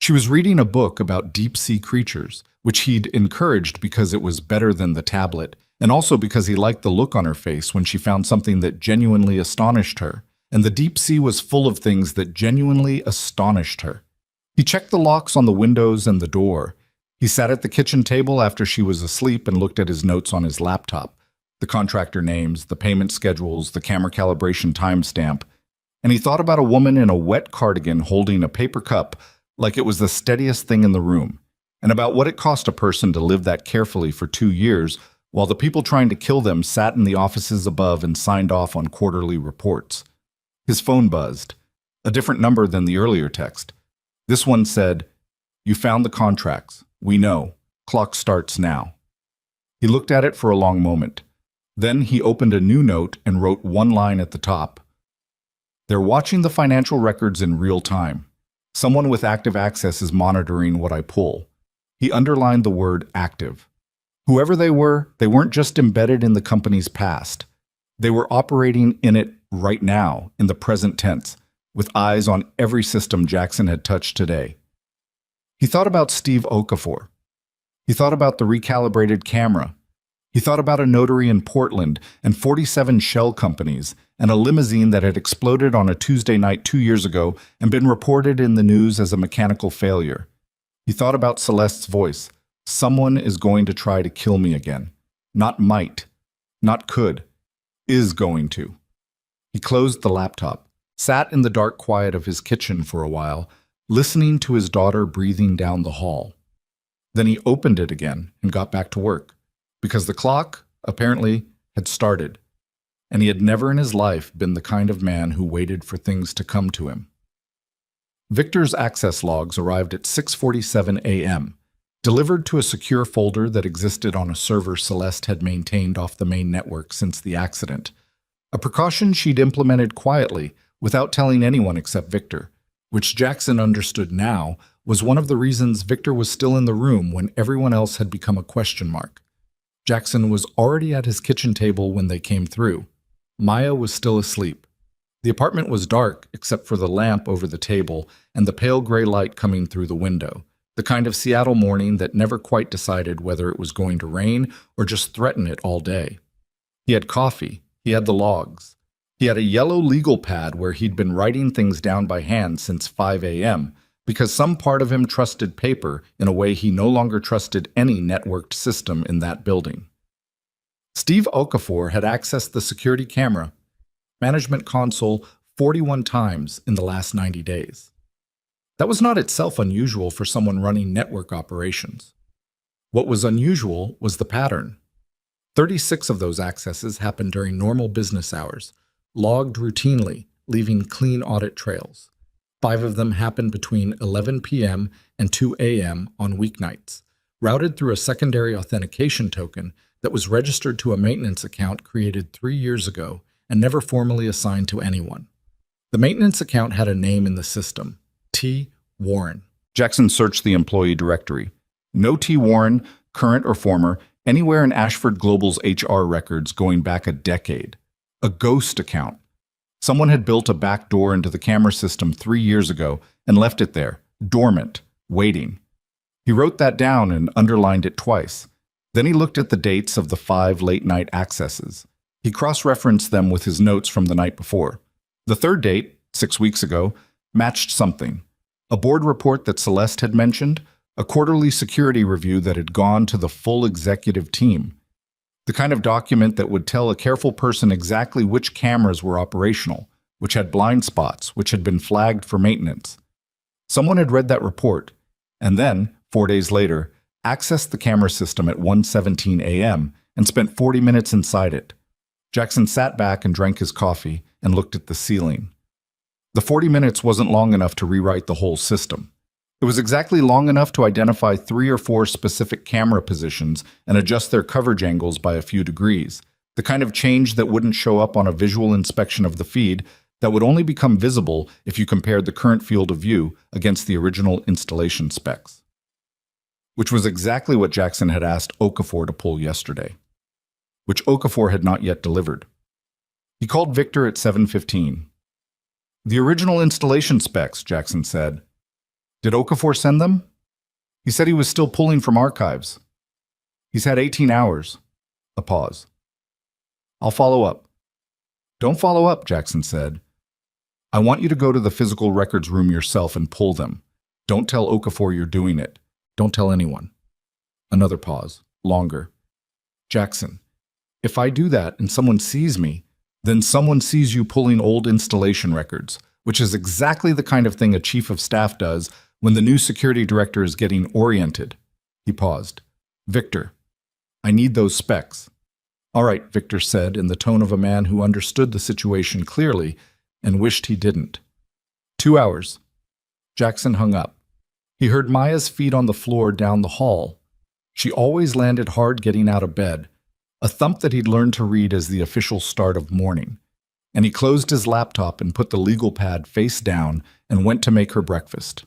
S1: She was reading a book about deep-sea creatures, which he'd encouraged because it was better than the tablet, and also because he liked the look on her face when she found something that genuinely astonished her, and the deep sea was full of things that genuinely astonished her. He checked the locks on the windows and the door. He sat at the kitchen table after she was asleep and looked at his notes on his laptop, the contractor names, the payment schedules, the camera calibration timestamp, and he thought about a woman in a wet cardigan holding a paper cup like it was the steadiest thing in the room, and about what it cost a person to live that carefully for 2 years while the people trying to kill them sat in the offices above and signed off on quarterly reports. His phone buzzed, a different number than the earlier text. This one said, "You found the contracts. We know. Clock starts now." He looked at it for a long moment. Then he opened a new note and wrote one line at the top. "They're watching the financial records in real time. Someone with active access is monitoring what I pull." He underlined the word active. Whoever they weren't just embedded in the company's past. They were operating in it right now, in the present tense, with eyes on every system Jackson had touched today. He thought about Steve Okafor. He thought about the recalibrated camera. He thought about a notary in Portland and 47 shell companies and a limousine that had exploded on a Tuesday night 2 years ago and been reported in the news as a mechanical failure. He thought about Celeste's voice. "Someone is going to try to kill me again. Not might. Not could. Is going to." He closed the laptop, sat in the dark quiet of his kitchen for a while, listening to his daughter breathing down the hall. Then he opened it again and got back to work, because the clock, apparently, had started, and he had never in his life been the kind of man who waited for things to come to him. Victor's access logs arrived at 6:47 a.m., delivered to a secure folder that existed on a server Celeste had maintained off the main network since the accident, a precaution she'd implemented quietly without telling anyone except Victor, which Jackson understood now was one of the reasons Victor was still in the room when everyone else had become a question mark. Jackson was already at his kitchen table when they came through. Maya was still asleep. The apartment was dark except for the lamp over the table and the pale gray light coming through the window, the kind of Seattle morning that never quite decided whether it was going to rain or just threaten it all day. He had coffee. He had the logs. He had a yellow legal pad where he'd been writing things down by hand since 5 a.m., because some part of him trusted paper in a way he no longer trusted any networked system in that building. Steve Okafor had accessed the security camera management console 41 times in the last 90 days. That was not itself unusual for someone running network operations. What was unusual was the pattern. 36 of those accesses happened during normal business hours, logged routinely, leaving clean audit trails. 5 of them happened between 11 p.m. and 2 a.m. on weeknights, routed through a secondary authentication token that was registered to a maintenance account created 3 years ago and never formally assigned to anyone. The maintenance account had a name in the system, T. Warren. Jackson searched the employee directory. No T. Warren, current or former, anywhere in Ashford Global's HR records going back a decade. A ghost account. Someone had built a back door into the camera system 3 years ago and left it there, dormant, waiting. He wrote that down and underlined it twice. Then he looked at the dates of the 5 late-night accesses. He cross-referenced them with his notes from the night before. The third date, 6 weeks ago, matched something. A board report that Celeste had mentioned, a quarterly security review that had gone to the full executive team. The kind of document that would tell a careful person exactly which cameras were operational, which had blind spots, which had been flagged for maintenance. Someone had read that report, and then, 4 days later, accessed the camera system at 1:17 a.m. and spent 40 minutes inside it. Jackson sat back and drank his coffee and looked at the ceiling. The 40 minutes wasn't long enough to rewrite the whole system. It was exactly long enough to identify 3 or 4 specific camera positions and adjust their coverage angles by a few degrees, the kind of change that wouldn't show up on a visual inspection of the feed, that would only become visible if you compared the current field of view against the original installation specs. Which was exactly what Jackson had asked Okafor to pull yesterday, which Okafor had not yet delivered. He called Victor at 7:15. "The original installation specs," Jackson said. "Did Okafor send them?" "He said he was still pulling from archives. He's had 18 hours. A pause. "I'll follow up." "Don't follow up," Jackson said. "I want you to go to the physical records room yourself and pull them. Don't tell Okafor you're doing it. Don't tell anyone." Another pause. Longer. "Jackson, if I do that and someone sees me, then someone sees you pulling old installation records, which is exactly the kind of thing a chief of staff does when the new security director is getting oriented." He paused. "Victor, I need those specs." "All right," Victor said in the tone of a man who understood the situation clearly and wished he didn't. 2 hours. Jackson hung up. He heard Maya's feet on the floor down the hall. She always landed hard getting out of bed, a thump that he'd learned to read as the official start of morning. And he closed his laptop and put the legal pad face down and went to make her breakfast.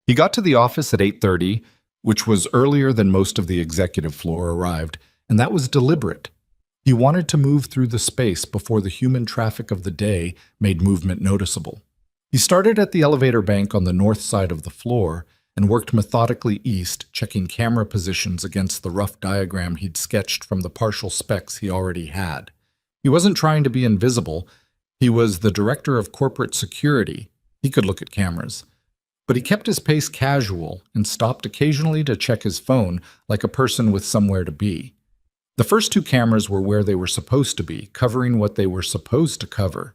S1: He got to the office at 8:30, which was earlier than most of the executive floor arrived, and that was deliberate. He wanted to move through the space before the human traffic of the day made movement noticeable. He started at the elevator bank on the north side of the floor and worked methodically east, checking camera positions against the rough diagram he'd sketched from the partial specs he already had. He wasn't trying to be invisible. He was the director of corporate security. He could look at cameras. But he kept his pace casual and stopped occasionally to check his phone like a person with somewhere to be. The first 2 cameras were where they were supposed to be, covering what they were supposed to cover.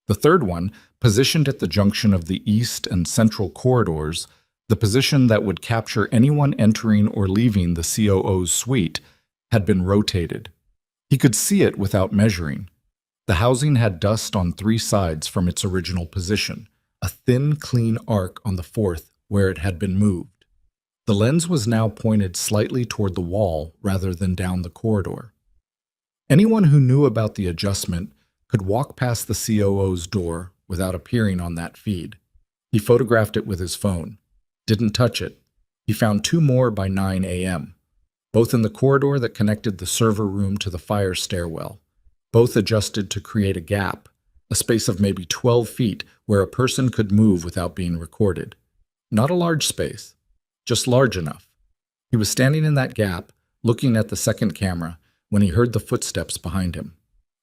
S1: The third one, positioned at the junction of the east and central corridors, the position that would capture anyone entering or leaving the COO's suite, had been rotated. He could see it without measuring. The housing had dust on 3 sides from its original position, a thin, clean arc on the 4th where it had been moved. The lens was now pointed slightly toward the wall rather than down the corridor. Anyone who knew about the adjustment could walk past the COO's door without appearing on that feed. He photographed it with his phone. Didn't touch it. He found 2 more by 9 a.m., both in the corridor that connected the server room to the fire stairwell, both adjusted to create a gap, a space of maybe 12 feet where a person could move without being recorded. Not a large space, just large enough. He was standing in that gap, looking at the second camera, when he heard the footsteps behind him.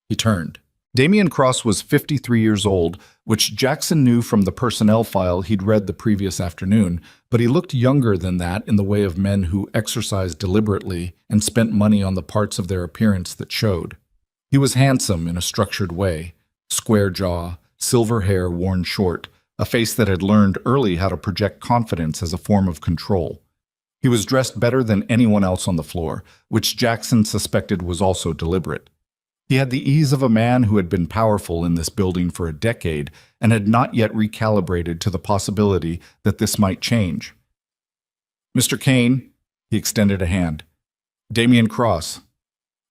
S1: He turned. Damian Cross was 53 years old, which Jackson knew from the personnel file he'd read the previous afternoon, but he looked younger than that in the way of men who exercised deliberately and spent money on the parts of their appearance that showed. He was handsome in a structured way, square jaw, silver hair worn short, a face that had learned early how to project confidence as a form of control. He was dressed better than anyone else on the floor, which Jackson suspected was also deliberate. He had the ease of a man who had been powerful in this building for a decade and had not yet recalibrated to the possibility that this might change. "Mr. Kane," he extended a hand. "Damian Cross.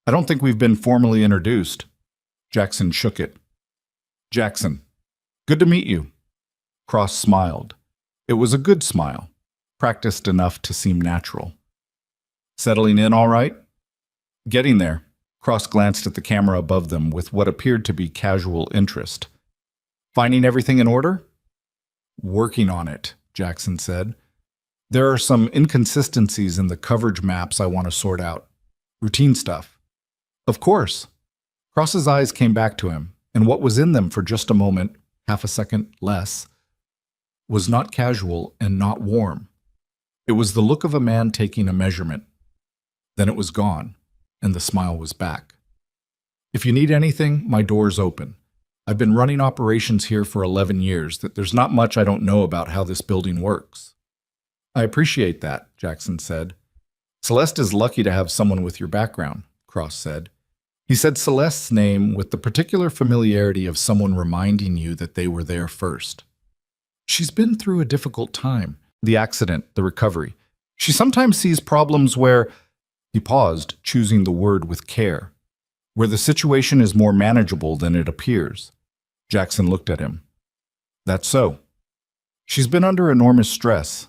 S1: I don't think we've been formally introduced." Jackson shook it. "Jackson. Good to meet you." Cross smiled. It was a good smile, practiced enough to seem natural. "Settling in all right?" "Getting there." Cross glanced at the camera above them with what appeared to be casual interest. "Finding everything in order?" "Working on it," Jackson said. "There are some inconsistencies in the coverage maps I want to sort out. Routine stuff." "Of course." Cross's eyes came back to him, and what was in them for just a moment, half a second less, was not casual and not warm. It was the look of a man taking a measurement. Then it was gone, and the smile was back. "If you need anything, my door's open. I've been running operations here for 11 years. There's not much I don't know about how this building works." "I appreciate that," Jackson said. "Celeste is lucky to have someone with your background," Cross said. He said Celeste's name with the particular familiarity of someone reminding you that they were there first. "She's been through a difficult time. The accident, the recovery. She sometimes sees problems where—" He paused, choosing the word with care. "Where the situation is more manageable than it appears." Jackson looked at him. "That's so. She's been under enormous stress.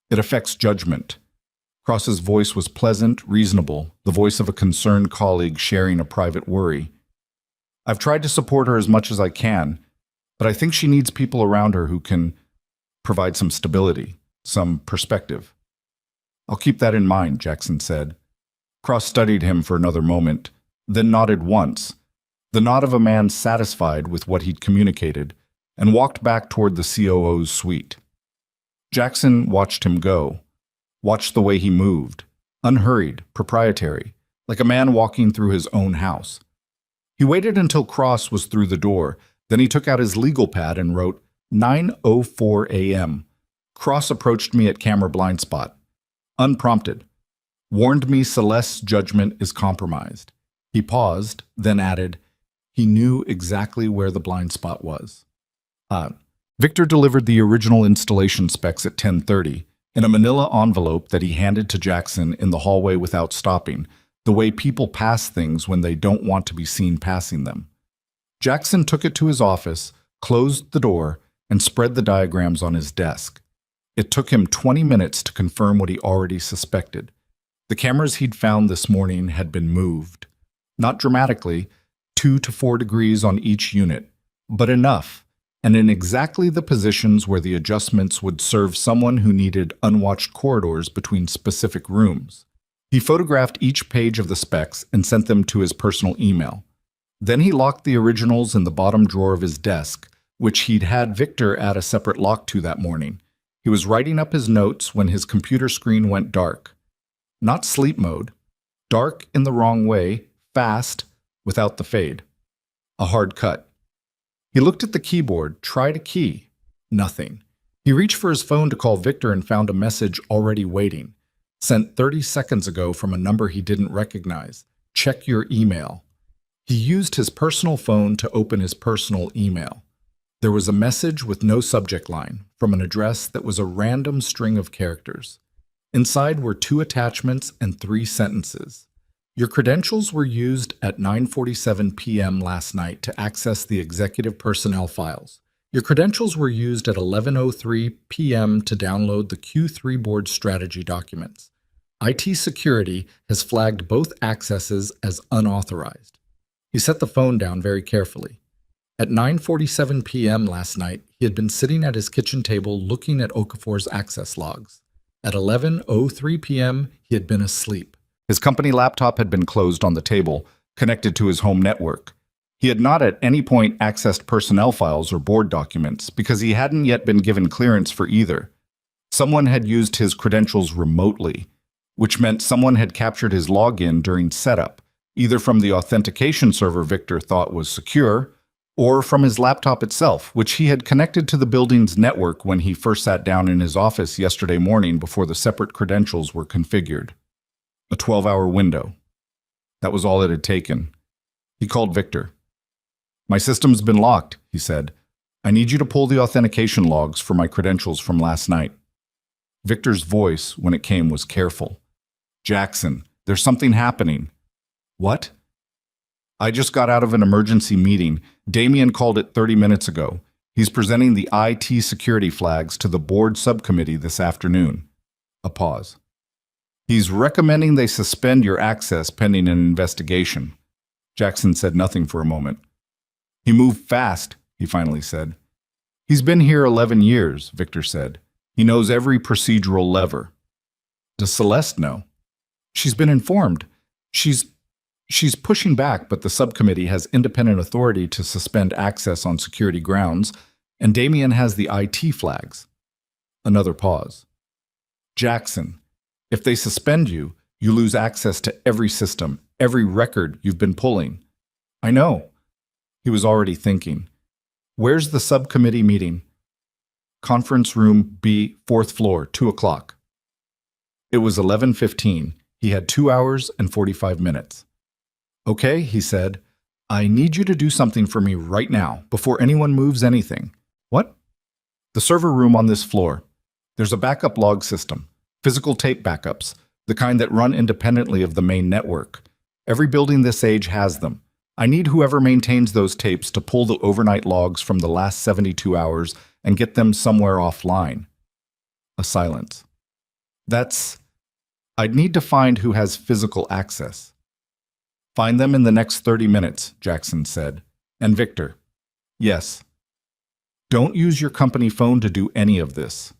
S1: It affects judgment." Cross's voice was pleasant, reasonable, the voice of a concerned colleague sharing a private worry. "I've tried to support her as much as I can, but I think she needs people around her who can provide some stability, some perspective." "I'll keep that in mind," Jackson said. Cross studied him for another moment, then nodded once, the nod of a man satisfied with what he'd communicated, and walked back toward the COO's suite. Jackson watched him go, watched the way he moved, unhurried, proprietary, like a man walking through his own house. He waited until Cross was through the door, then he took out his legal pad and wrote, 9:04 a.m. Cross approached me at camera blind spot. Unprompted. Warned me Celeste's judgment is compromised. He paused, then added, he knew exactly where the blind spot was. Victor delivered the original installation specs at 10:30 in a manila envelope that he handed to Jackson in the hallway without stopping, the way people pass things when they don't want to be seen passing them. Jackson took it to his office, closed the door, and spread the diagrams on his desk. It took him 20 minutes to confirm what he already suspected. The cameras he'd found this morning had been moved. Not dramatically, 2 to 4 degrees on each unit, but enough, and in exactly the positions where the adjustments would serve someone who needed unwatched corridors between specific rooms. He photographed each page of the specs and sent them to his personal email. Then he locked the originals in the bottom drawer of his desk, which he'd had Victor add a separate lock to that morning. He was writing up his notes when his computer screen went dark. Not sleep mode. Dark in the wrong way, fast, without the fade. A hard cut. He looked at the keyboard, tried a key. Nothing. He reached for his phone to call Victor and found a message already waiting. Sent 30 seconds ago from a number he didn't recognize. Check your email. He used his personal phone to open his personal email. There was a message with no subject line from an address that was a random string of characters. Inside were 2 attachments and 3 sentences. Your credentials were used at 9:47 p.m. last night to access the executive personnel files. Your credentials were used at 11:03 p.m. to download the Q3 board strategy documents. IT security has flagged both accesses as unauthorized. He set the phone down very carefully. At 9:47 p.m. last night, he had been sitting at his kitchen table looking at Okafor's access logs. At 11:03 p.m., he had been asleep. His company laptop had been closed on the table, connected to his home network. He had not at any point accessed personnel files or board documents because he hadn't yet been given clearance for either. Someone had used his credentials remotely, which meant someone had captured his login during setup, either from the authentication server Victor thought was secure, or from his laptop itself, which he had connected to the building's network when he first sat down in his office yesterday morning before the separate credentials were configured. A 12-hour window. That was all it had taken. He called Victor. "My system's been locked," he said. "I need you to pull the authentication logs for my credentials from last night." Victor's voice, when it came, was careful. "Jackson, there's something happening." "What?" "I just got out of an emergency meeting. Damien called it 30 minutes ago. He's presenting the IT security flags to the board subcommittee this afternoon." A pause. "He's recommending they suspend your access pending an investigation." Jackson said nothing for a moment. "He moved fast," he finally said. "He's been here 11 years, Victor said. He knows every procedural lever." "Does Celeste know?" "She's been informed. She's pushing back, but the subcommittee has independent authority to suspend access on security grounds, and Damien has the IT flags." Another pause. "Jackson, if they suspend you, you lose access to every system, every record you've been pulling." "I know." He was already thinking. "Where's the subcommittee meeting?" "Conference room B, 4th floor, 2 o'clock. It was 11:15. He had 2 hours and 45 minutes. "Okay," he said. "I need you to do something for me right now, before anyone moves anything." "What?" "The server room on this floor. There's a backup log system, physical tape backups, the kind that run independently of the main network. Every building this age has them. I need whoever maintains those tapes to pull the overnight logs from the last 72 hours and get them somewhere offline." A silence. "I'd need to find who has physical access." "Find them in the next 30 minutes, Jackson said. "And Victor." "Yes." "Don't use your company phone to do any of this."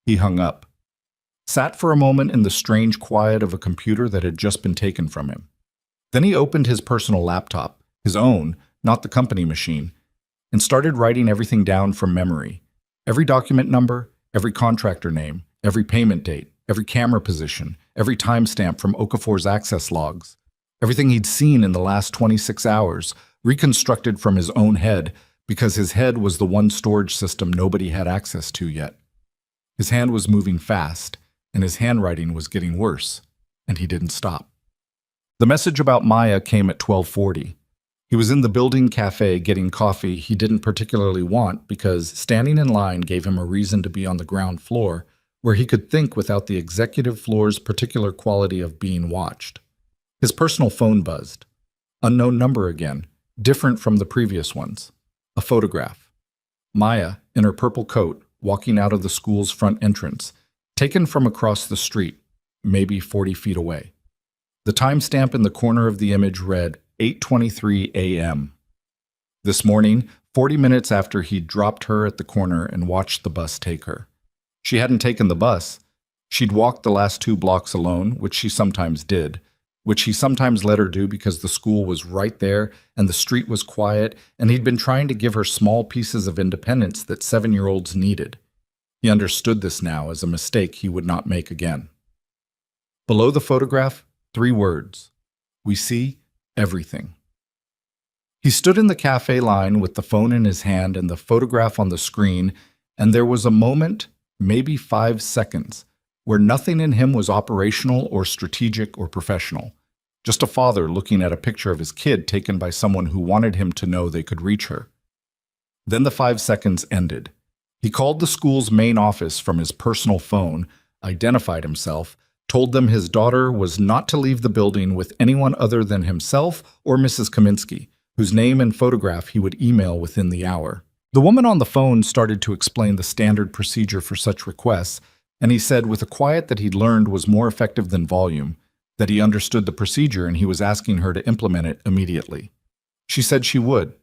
S1: He hung up. Sat for a moment in the strange quiet of a computer that had just been taken from him. Then he opened his personal laptop, his own, not the company machine, and started writing everything down from memory. Every document number, every contractor name, every payment date, every camera position, every timestamp from Okafor's access logs. Everything he'd seen in the last 26 hours, reconstructed from his own head, because his head was the one storage system nobody had access to yet. His hand was moving fast, and his handwriting was getting worse, and he didn't stop. The message about Maya came at 12:40. He was in the building cafe getting coffee he didn't particularly want because standing in line gave him a reason to be on the ground floor, where he could think without the executive floor's particular quality of being watched. His personal phone buzzed. Unknown number again, different from the previous ones. A photograph. Maya, in her purple coat, walking out of the school's front entrance, taken from across the street, maybe 40 feet away. The timestamp in the corner of the image read 8:23 a.m. This morning, 40 minutes after he'd dropped her at the corner and watched the bus take her. She hadn't taken the bus. She'd walked the last 2 blocks alone, which she sometimes did, which he sometimes let her do because the school was right there and the street was quiet, and he'd been trying to give her small pieces of independence that 7-year-olds needed. He understood this now as a mistake he would not make again. Below the photograph, 3 words. We see everything. He stood in the cafe line with the phone in his hand and the photograph on the screen, and there was a moment, maybe 5 seconds, where nothing in him was operational or strategic or professional. Just a father looking at a picture of his kid taken by someone who wanted him to know they could reach her. Then the 5 seconds ended. He called the school's main office from his personal phone, identified himself, told them his daughter was not to leave the building with anyone other than himself or Mrs. Kaminsky, whose name and photograph he would email within the hour. The woman on the phone started to explain the standard procedure for such requests, and he said with a quiet that he'd learned was more effective than volume, that he understood the procedure and he was asking her to implement it immediately. She said she would.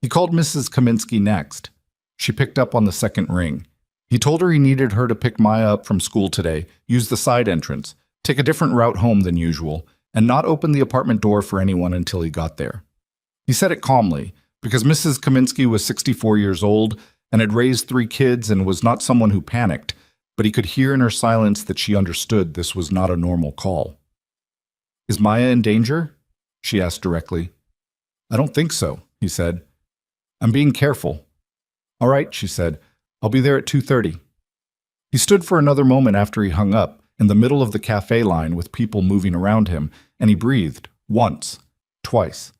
S1: He called Mrs. Kaminsky next. She picked up on the second ring. He told her he needed her to pick Maya up from school today, use the side entrance, take a different route home than usual, and not open the apartment door for anyone until he got there. He said it calmly, because Mrs. Kaminsky was 64 years old and had raised 3 kids and was not someone who panicked, but he could hear in her silence that she understood this was not a normal call. "Is Maya in danger?" she asked directly. "I don't think so," he said. "I'm being careful." "All right," she said. "I'll be there at 2:30. He stood for another moment after he hung up, in the middle of the cafe line with people moving around him, and he breathed, once, twice.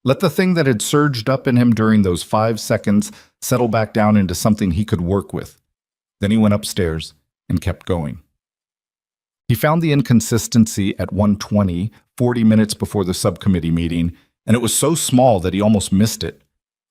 S1: Let the thing that had surged up in him during those 5 seconds settle back down into something he could work with. Then he went upstairs and kept going. He found the inconsistency at 1:20, 40 minutes before the subcommittee meeting, and it was so small that he almost missed it.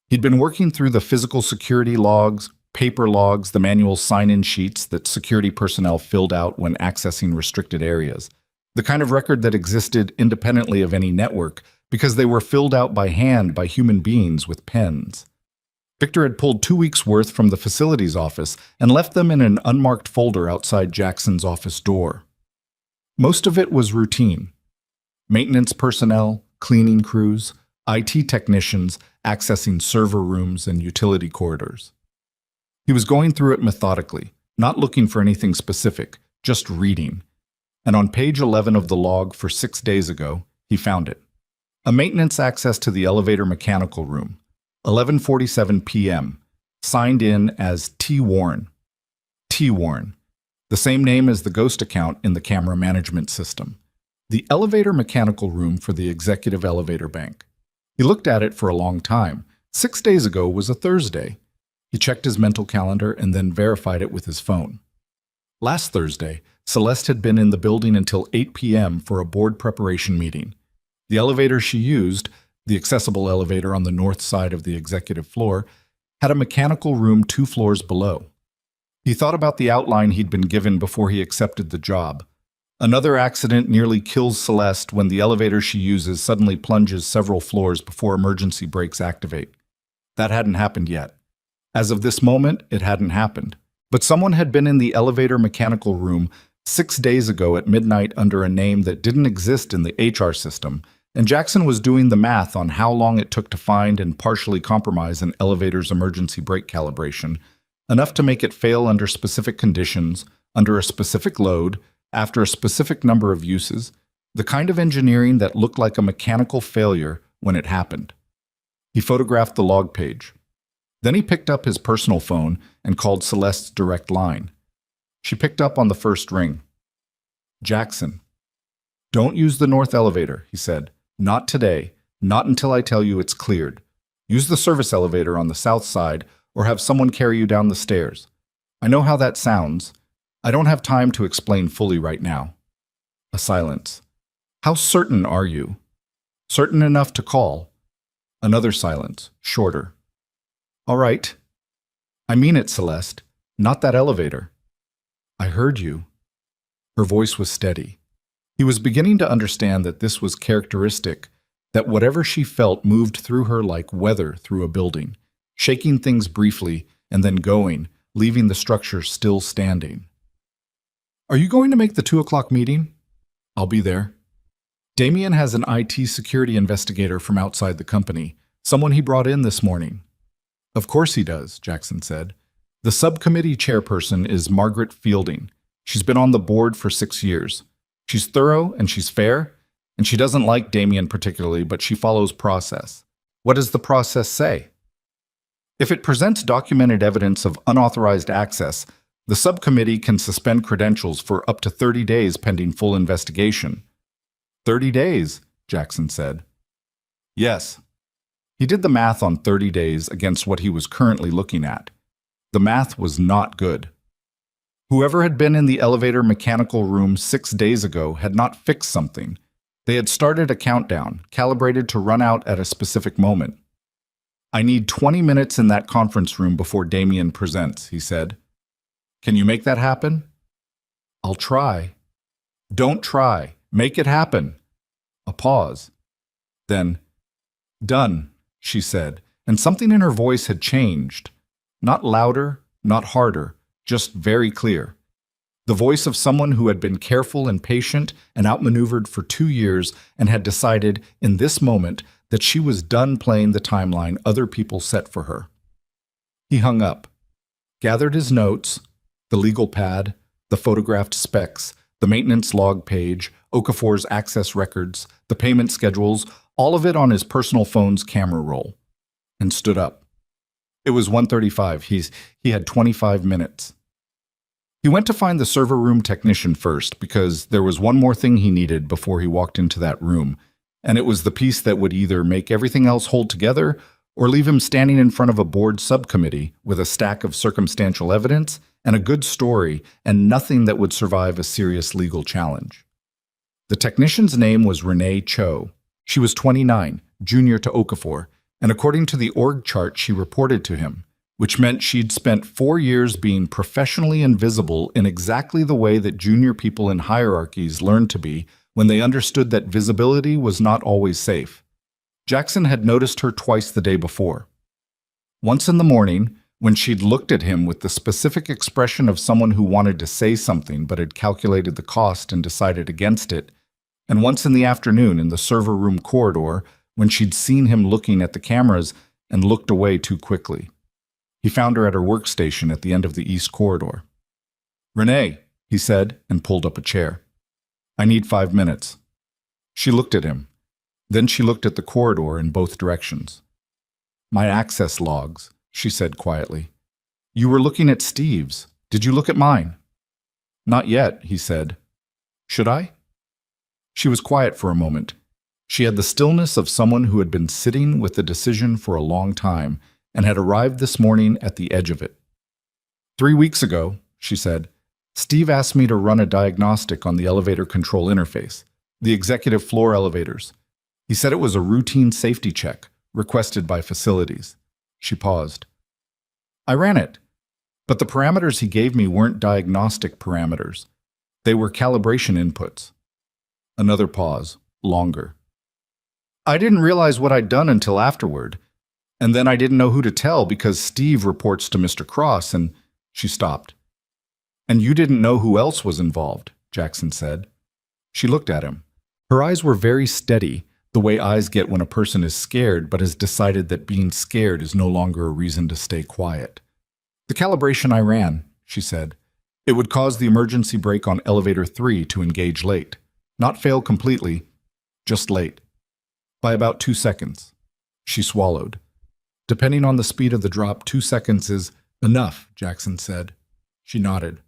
S1: He'd been working through the physical security logs, paper logs, the manual sign-in sheets that security personnel filled out when accessing restricted areas, the kind of record that existed independently of any network because they were filled out by hand by human beings with pens. Victor had pulled 2 weeks' worth from the facilities office and left them in an unmarked folder outside Jackson's office door. Most of it was routine. Maintenance personnel, cleaning crews, IT technicians accessing server rooms and utility corridors. He was going through it methodically, not looking for anything specific, just reading. And on page 11 of the log for 6 days ago, he found it. A maintenance access to the elevator mechanical room, 11:47 p.m., signed in as T. Warren. T. Warren, the same name as the ghost account in the camera management system. The elevator mechanical room for the executive elevator bank. He looked at it for a long time. 6 days ago was a Thursday. He checked his mental calendar and then verified it with his phone. Last Thursday, Celeste had been in the building until 8 p.m. for a board preparation meeting. The elevator she used, the accessible elevator on the north side of the executive floor, had a mechanical room 2 floors below. He thought about the outline he'd been given before he accepted the job. Another accident nearly kills Celeste when the elevator she uses suddenly plunges several floors before emergency brakes activate. That hadn't happened yet. As of this moment, it hadn't happened. But someone had been in the elevator mechanical room 6 days ago at midnight under a name that didn't exist in the HR system, and Jackson was doing the math on how long it took to find and partially compromise an elevator's emergency brake calibration, enough to make it fail under specific conditions, under a specific load, after a specific number of uses, the kind of engineering that looked like a mechanical failure when it happened. He photographed the log page. Then he picked up his personal phone and called Celeste's direct line. She picked up on the first ring. "Jackson. Don't use the north elevator," he said. "Not today, not until I tell you it's cleared. Use the service elevator on the south side or have someone carry you down the stairs. I know how that sounds. I don't have time to explain fully right now." A silence. "How certain are you?" "Certain enough to call." Another silence, shorter. "All right." "I mean it, Celeste. Not that elevator." "I heard you." Her voice was steady. He was beginning to understand that this was characteristic, that whatever she felt moved through her like weather through a building, shaking things briefly and then going, leaving the structure still standing. "Are you going to make the 2 o'clock meeting?" "I'll be there." Damien has an IT security investigator from outside the company, someone he brought in this morning. "Of course he does," Jackson said. "The subcommittee chairperson is Margaret Fielding. She's been on the board for 6 years. She's thorough and she's fair, and she doesn't like Damien particularly, but she follows process." "What does the process say?" "If it presents documented evidence of unauthorized access, the subcommittee can suspend credentials for up to 30 days pending full investigation." 30 days, Jackson said. "Yes." He did the math on 30 days against what he was currently looking at. The math was not good. Whoever had been in the elevator mechanical room 6 days ago had not fixed something. They had started a countdown, calibrated to run out at a specific moment. "I need 20 minutes in that conference room before Damien presents," he said. "Can you make that happen?" "I'll try." "Don't try. Make it happen." A pause. Then, "Done," she said, and something in her voice had changed. Not louder, not harder, just very clear. The voice of someone who had been careful and patient and outmaneuvered for 2 years and had decided, in this moment, that she was done playing the timeline other people set for her. He hung up, gathered his notes, the legal pad, the photographed specs, the maintenance log page, Okafor's access records, the payment schedules, all of it on his personal phone's camera roll, and stood up. It was 1:35. He had 25 minutes. He went to find the server room technician first because there was one more thing he needed before he walked into that room, and it was the piece that would either make everything else hold together or leave him standing in front of a board subcommittee with a stack of circumstantial evidence and a good story and nothing that would survive a serious legal challenge. The technician's name was Renee Cho. She was 29, junior to Okafor, and according to the org chart she reported to him, which meant she'd spent 4 years being professionally invisible in exactly the way that junior people in hierarchies learned to be when they understood that visibility was not always safe. Jackson had noticed her twice the day before. Once in the morning, when she'd looked at him with the specific expression of someone who wanted to say something but had calculated the cost and decided against it, and once in the afternoon in the server room corridor when she'd seen him looking at the cameras and looked away too quickly. He found her at her workstation at the end of the east corridor. "Renee," he said, and pulled up a chair. "I need 5 minutes." She looked at him. Then she looked at the corridor in both directions. "My access logs," she said quietly. "You were looking at Steve's. Did you look at mine?" "Not yet," he said. "Should I?" She was quiet for a moment. She had the stillness of someone who had been sitting with the decision for a long time and had arrived this morning at the edge of it. 3 weeks ago, she said, Steve asked me to run a diagnostic on the elevator control interface, the executive floor elevators. He said it was a routine safety check, requested by facilities. She paused. "I ran it, but the parameters he gave me weren't diagnostic parameters. They were calibration inputs." Another pause, longer. "I didn't realize what I'd done until afterward, and then I didn't know who to tell because Steve reports to Mr. Cross and—" She stopped. "And you didn't know who else was involved," Jackson said. She looked at him. Her eyes were very steady, the way eyes get when a person is scared but has decided that being scared is no longer a reason to stay quiet. "The calibration I ran," she said. "It would cause the emergency brake on elevator 3 to engage late. Not fail completely, just late. By about 2 seconds." She swallowed. "Depending on the speed of the drop, 2 seconds is enough," Jackson said. She nodded.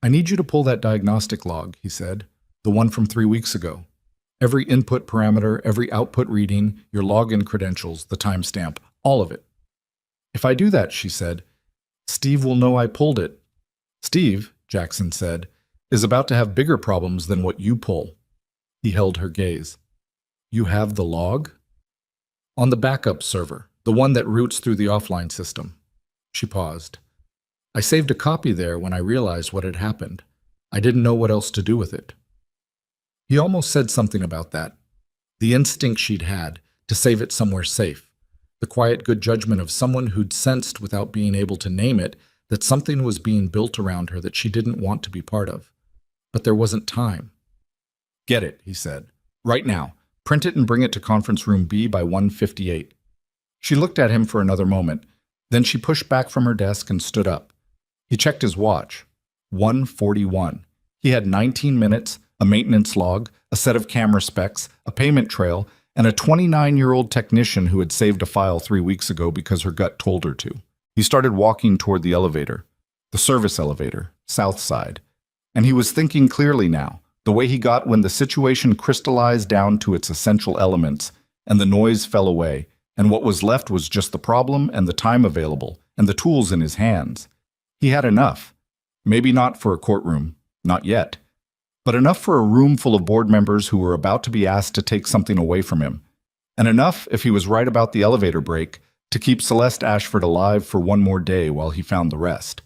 S1: "I need you to pull that diagnostic log," he said, "the one from 3 weeks ago. Every input parameter, every output reading, your login credentials, the timestamp, all of it." "If I do that," she said, "Steve will know I pulled it." "Steve," Jackson said, "is about to have bigger problems than what you pull." He held her gaze. "You have the log?" "On the backup server, the one that routes through the offline system." She paused. "I saved a copy there when I realized what had happened. I didn't know what else to do with it." He almost said something about that. The instinct she'd had to save it somewhere safe. The quiet good judgment of someone who'd sensed without being able to name it that something was being built around her that she didn't want to be part of. But there wasn't time. "Get it," he said. "Right now. Print it and bring it to conference room B by 1:58. She looked at him for another moment. Then she pushed back from her desk and stood up. He checked his watch. 1:41. He had 19 minutes, a maintenance log, a set of camera specs, a payment trail, and a 29-year-old technician who had saved a file 3 weeks ago because her gut told her to. He started walking toward the elevator, the service elevator, south side. And he was thinking clearly now, the way he got when the situation crystallized down to its essential elements, and the noise fell away, and what was left was just the problem and the time available, and the tools in his hands. He had enough. Maybe not for a courtroom, not yet, but enough for a room full of board members who were about to be asked to take something away from him, and enough, if he was right about the elevator brake, to keep Celeste Ashford alive for one more day while he found the rest.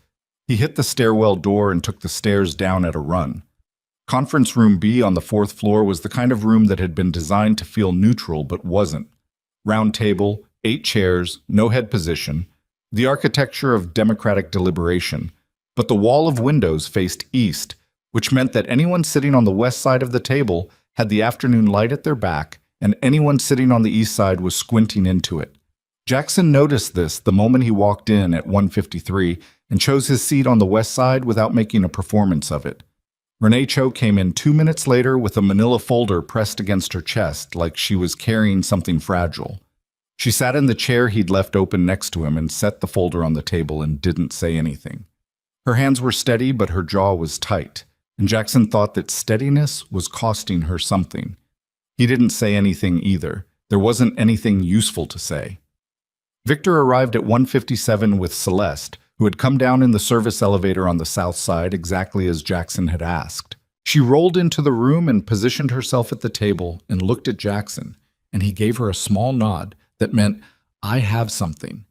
S1: He hit the stairwell door and took the stairs down at a run. Conference room B on the 4th floor was the kind of room that had been designed to feel neutral but wasn't. Round table, 8 chairs, no head position, the architecture of democratic deliberation, but the wall of windows faced east, which meant that anyone sitting on the west side of the table had the afternoon light at their back and anyone sitting on the east side was squinting into it. Jackson noticed this the moment he walked in at 153 and chose his seat on the west side without making a performance of it. Renee Cho came in 2 minutes later with a manila folder pressed against her chest like she was carrying something fragile. She sat in the chair he'd left open next to him and set the folder on the table and didn't say anything. Her hands were steady, but her jaw was tight, and Jackson thought that steadiness was costing her something. He didn't say anything either. There wasn't anything useful to say. Victor arrived at 157 with Celeste, who had come down in the service elevator on the south side exactly as Jackson had asked. She rolled into the room and positioned herself at the table and looked at Jackson, and he gave her a small nod that meant, "I have something."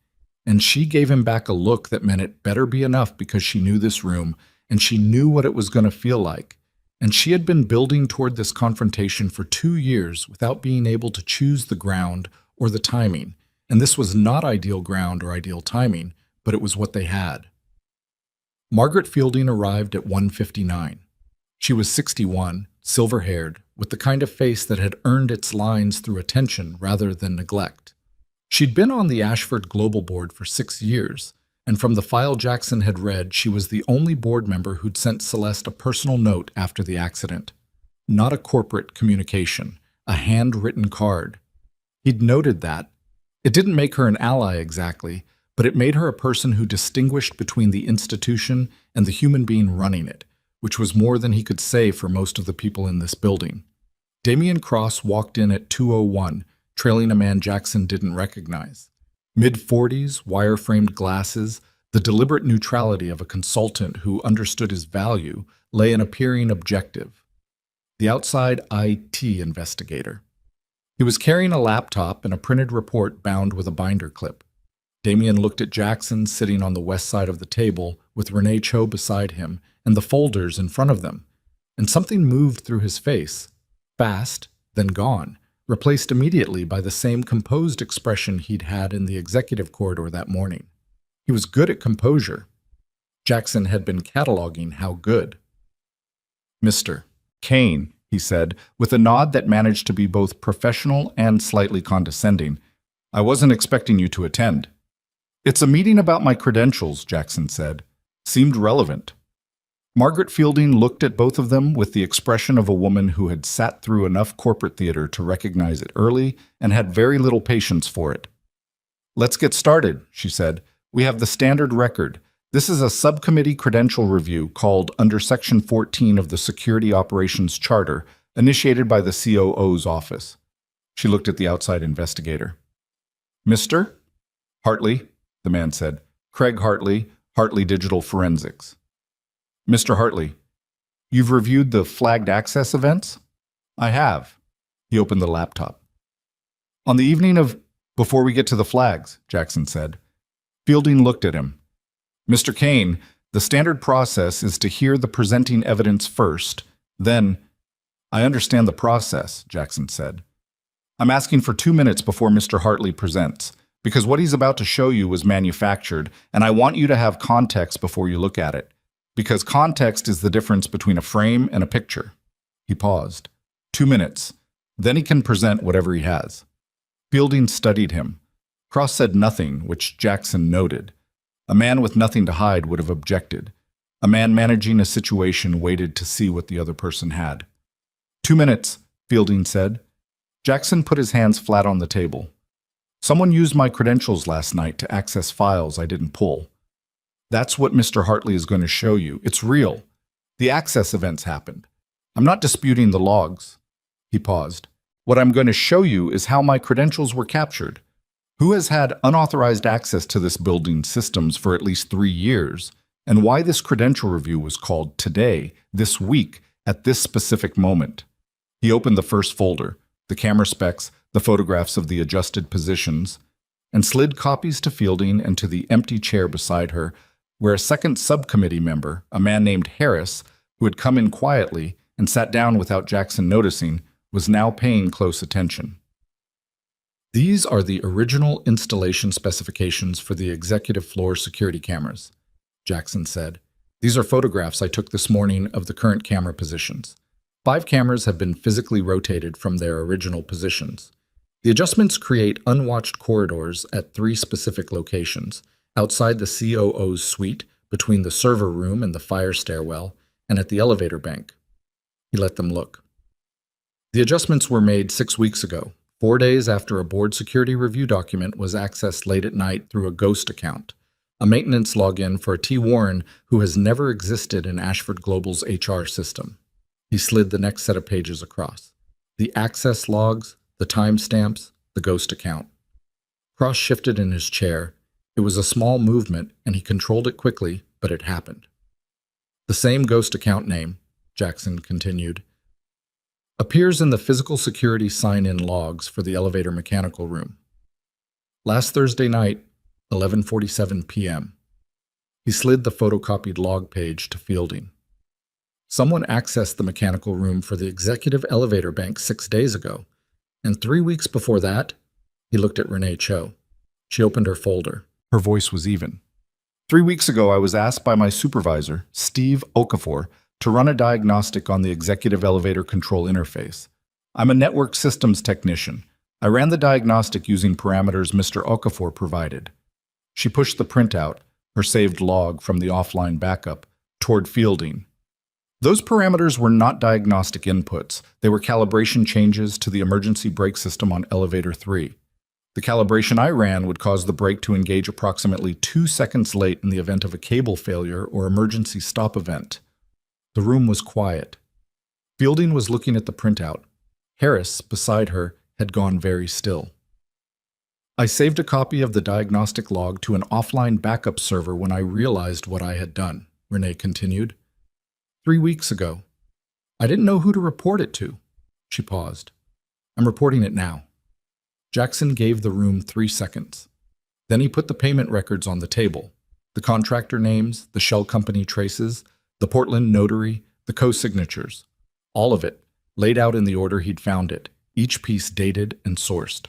S1: And she gave him back a look that meant it better be enough because she knew this room, and she knew what it was going to feel like. And she had been building toward this confrontation for 2 years without being able to choose the ground or the timing. And this was not ideal ground or ideal timing, but it was what they had. Margaret Fielding arrived at 1:59. She was 61, silver-haired, with the kind of face that had earned its lines through attention rather than neglect. She'd been on the Ashford Global Board for 6 years, and from the file Jackson had read, she was the only board member who'd sent Celeste a personal note after the accident. Not a corporate communication, a handwritten card. He'd noted that. It didn't make her an ally exactly, but it made her a person who distinguished between the institution and the human being running it, which was more than he could say for most of the people in this building. Damian Cross walked in at 2:01, trailing a man Jackson didn't recognize. Mid-40s, wire-framed glasses, the deliberate neutrality of a consultant who understood his value lay in appearing objective. The outside IT investigator. He was carrying a laptop and a printed report bound with a binder clip. Damian looked at Jackson sitting on the west side of the table with Renee Cho beside him and the folders in front of them, and something moved through his face, fast, then gone, replaced immediately by the same composed expression he'd had in the executive corridor that morning. He was good at composure. Jackson had been cataloging how good. "Mr. Kane," he said, with a nod that managed to be both professional and slightly condescending, "I wasn't expecting you to attend." "It's a meeting about my credentials," Jackson said. Seemed relevant. Margaret Fielding looked at both of them with the expression of a woman who had sat through enough corporate theater to recognize it early and had very little patience for it. "Let's get started," she said. "We have the standard record. This is a subcommittee credential review called under Section 14 of the Security Operations Charter, initiated by the COO's office." She looked at the outside investigator. "Mr. Hartley," the man said. "Craig Hartley, Hartley Digital Forensics." "Mr. Hartley, you've reviewed the flagged access events?" "I have." He opened the laptop. "On the evening of before we get to the flags," Jackson said. Fielding looked at him. "Mr. Kane, the standard process is to hear the presenting evidence first, then—" "I understand the process," Jackson said. "I'm asking for 2 minutes before Mr. Hartley presents, because what he's about to show you was manufactured, and I want you to have context before you look at it. Because context is the difference between a frame and a picture." He paused. 2 minutes. Then he can present whatever he has. Fielding studied him. Cross said nothing, which Jackson noted. A man with nothing to hide would have objected. A man managing a situation waited to see what the other person had. 2 minutes, Fielding said. Jackson put his hands flat on the table. "Someone used my credentials last night to access files I didn't pull. That's what Mr. Hartley is going to show you. It's real. The access events happened. I'm not disputing the logs." He paused. "What I'm going to show you is how my credentials were captured. Who has had unauthorized access to this building's systems for at least 3 years, and why this credential review was called today, this week, at this specific moment." He opened the first folder, the camera specs, the photographs of the adjusted positions, and slid copies to Fielding and to the empty chair beside her, where a second subcommittee member, a man named Harris, who had come in quietly and sat down without Jackson noticing, was now paying close attention. "These are the original installation specifications for the executive floor security cameras," Jackson said. "These are photographs I took this morning of the current camera positions. 5 cameras have been physically rotated from their original positions. The adjustments create unwatched corridors at 3 specific locations: outside the COO's suite, between the server room and the fire stairwell, and at the elevator bank. He let them look. The adjustments were made 6 weeks ago, 4 days after a board security review document was accessed late at night through a ghost account, a maintenance login for a T. Warren who has never existed in Ashford Global's HR system. He slid the next set of pages across. The access logs, the timestamps, the ghost account. Cross shifted in his chair. It was a small movement, and he controlled it quickly, but it happened. The same ghost account name, Jackson continued, appears in the physical security sign-in logs for the elevator mechanical room. Last Thursday night, 11:47 p.m. He slid the photocopied log page to Fielding. Someone accessed the mechanical room for the executive elevator bank 6 days ago, and 3 weeks before that, he looked at Renee Cho. She opened her folder. Her voice was even. 3 weeks ago, I was asked by my supervisor, Steve Okafor, to run a diagnostic on the executive elevator control interface. I'm a network systems technician. I ran the diagnostic using parameters Mr. Okafor provided. She pushed the printout, her saved log from the offline backup, toward Fielding. Those parameters were not diagnostic inputs. They were calibration changes to the emergency brake system on elevator 3. The calibration I ran would cause the brake to engage approximately 2 seconds late in the event of a cable failure or emergency stop event. The room was quiet. Fielding was looking at the printout. Harris, beside her, had gone very still. I saved a copy of the diagnostic log to an offline backup server when I realized what I had done, Renee continued. 3 weeks ago. I didn't know who to report it to. She paused. I'm reporting it now. Jackson gave the room 3 seconds. Then he put the payment records on the table. The contractor names, the shell company traces, the Portland notary, the co-signatures. All of it, laid out in the order he'd found it, each piece dated and sourced.